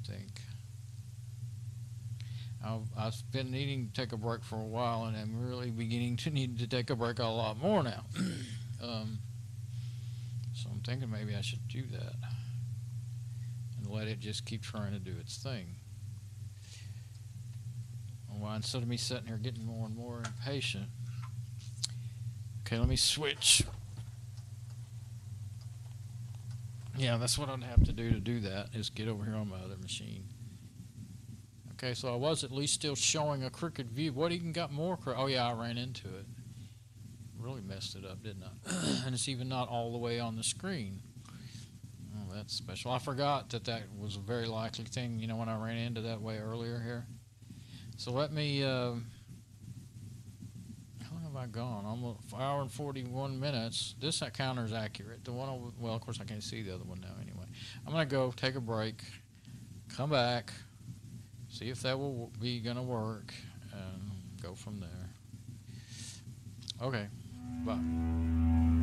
think. I've been needing to take a break for a while, and I'm really beginning to need to take a break a lot more now. So I'm thinking maybe I should do that and let it just keep trying to do its thing. Well, instead of me sitting here getting more and more impatient. Okay, let me switch. Yeah, that's what I'd have to do that, is get over here on my other machine. Okay, so I was at least still showing a crooked view. What even got more crooked? Oh yeah, I ran into it. Really messed it up, didn't I? And it's even not all the way on the screen. Oh, that's special. I forgot that was a very likely thing, you know, when I ran into that way earlier here. So let me, how long have I gone? Almost an hour and 41 minutes. This counter is accurate. The one over, well, of course I can't see the other one now anyway. I'm going to go take a break, come back, see if that will be going to work, and go from there. Okay, bye.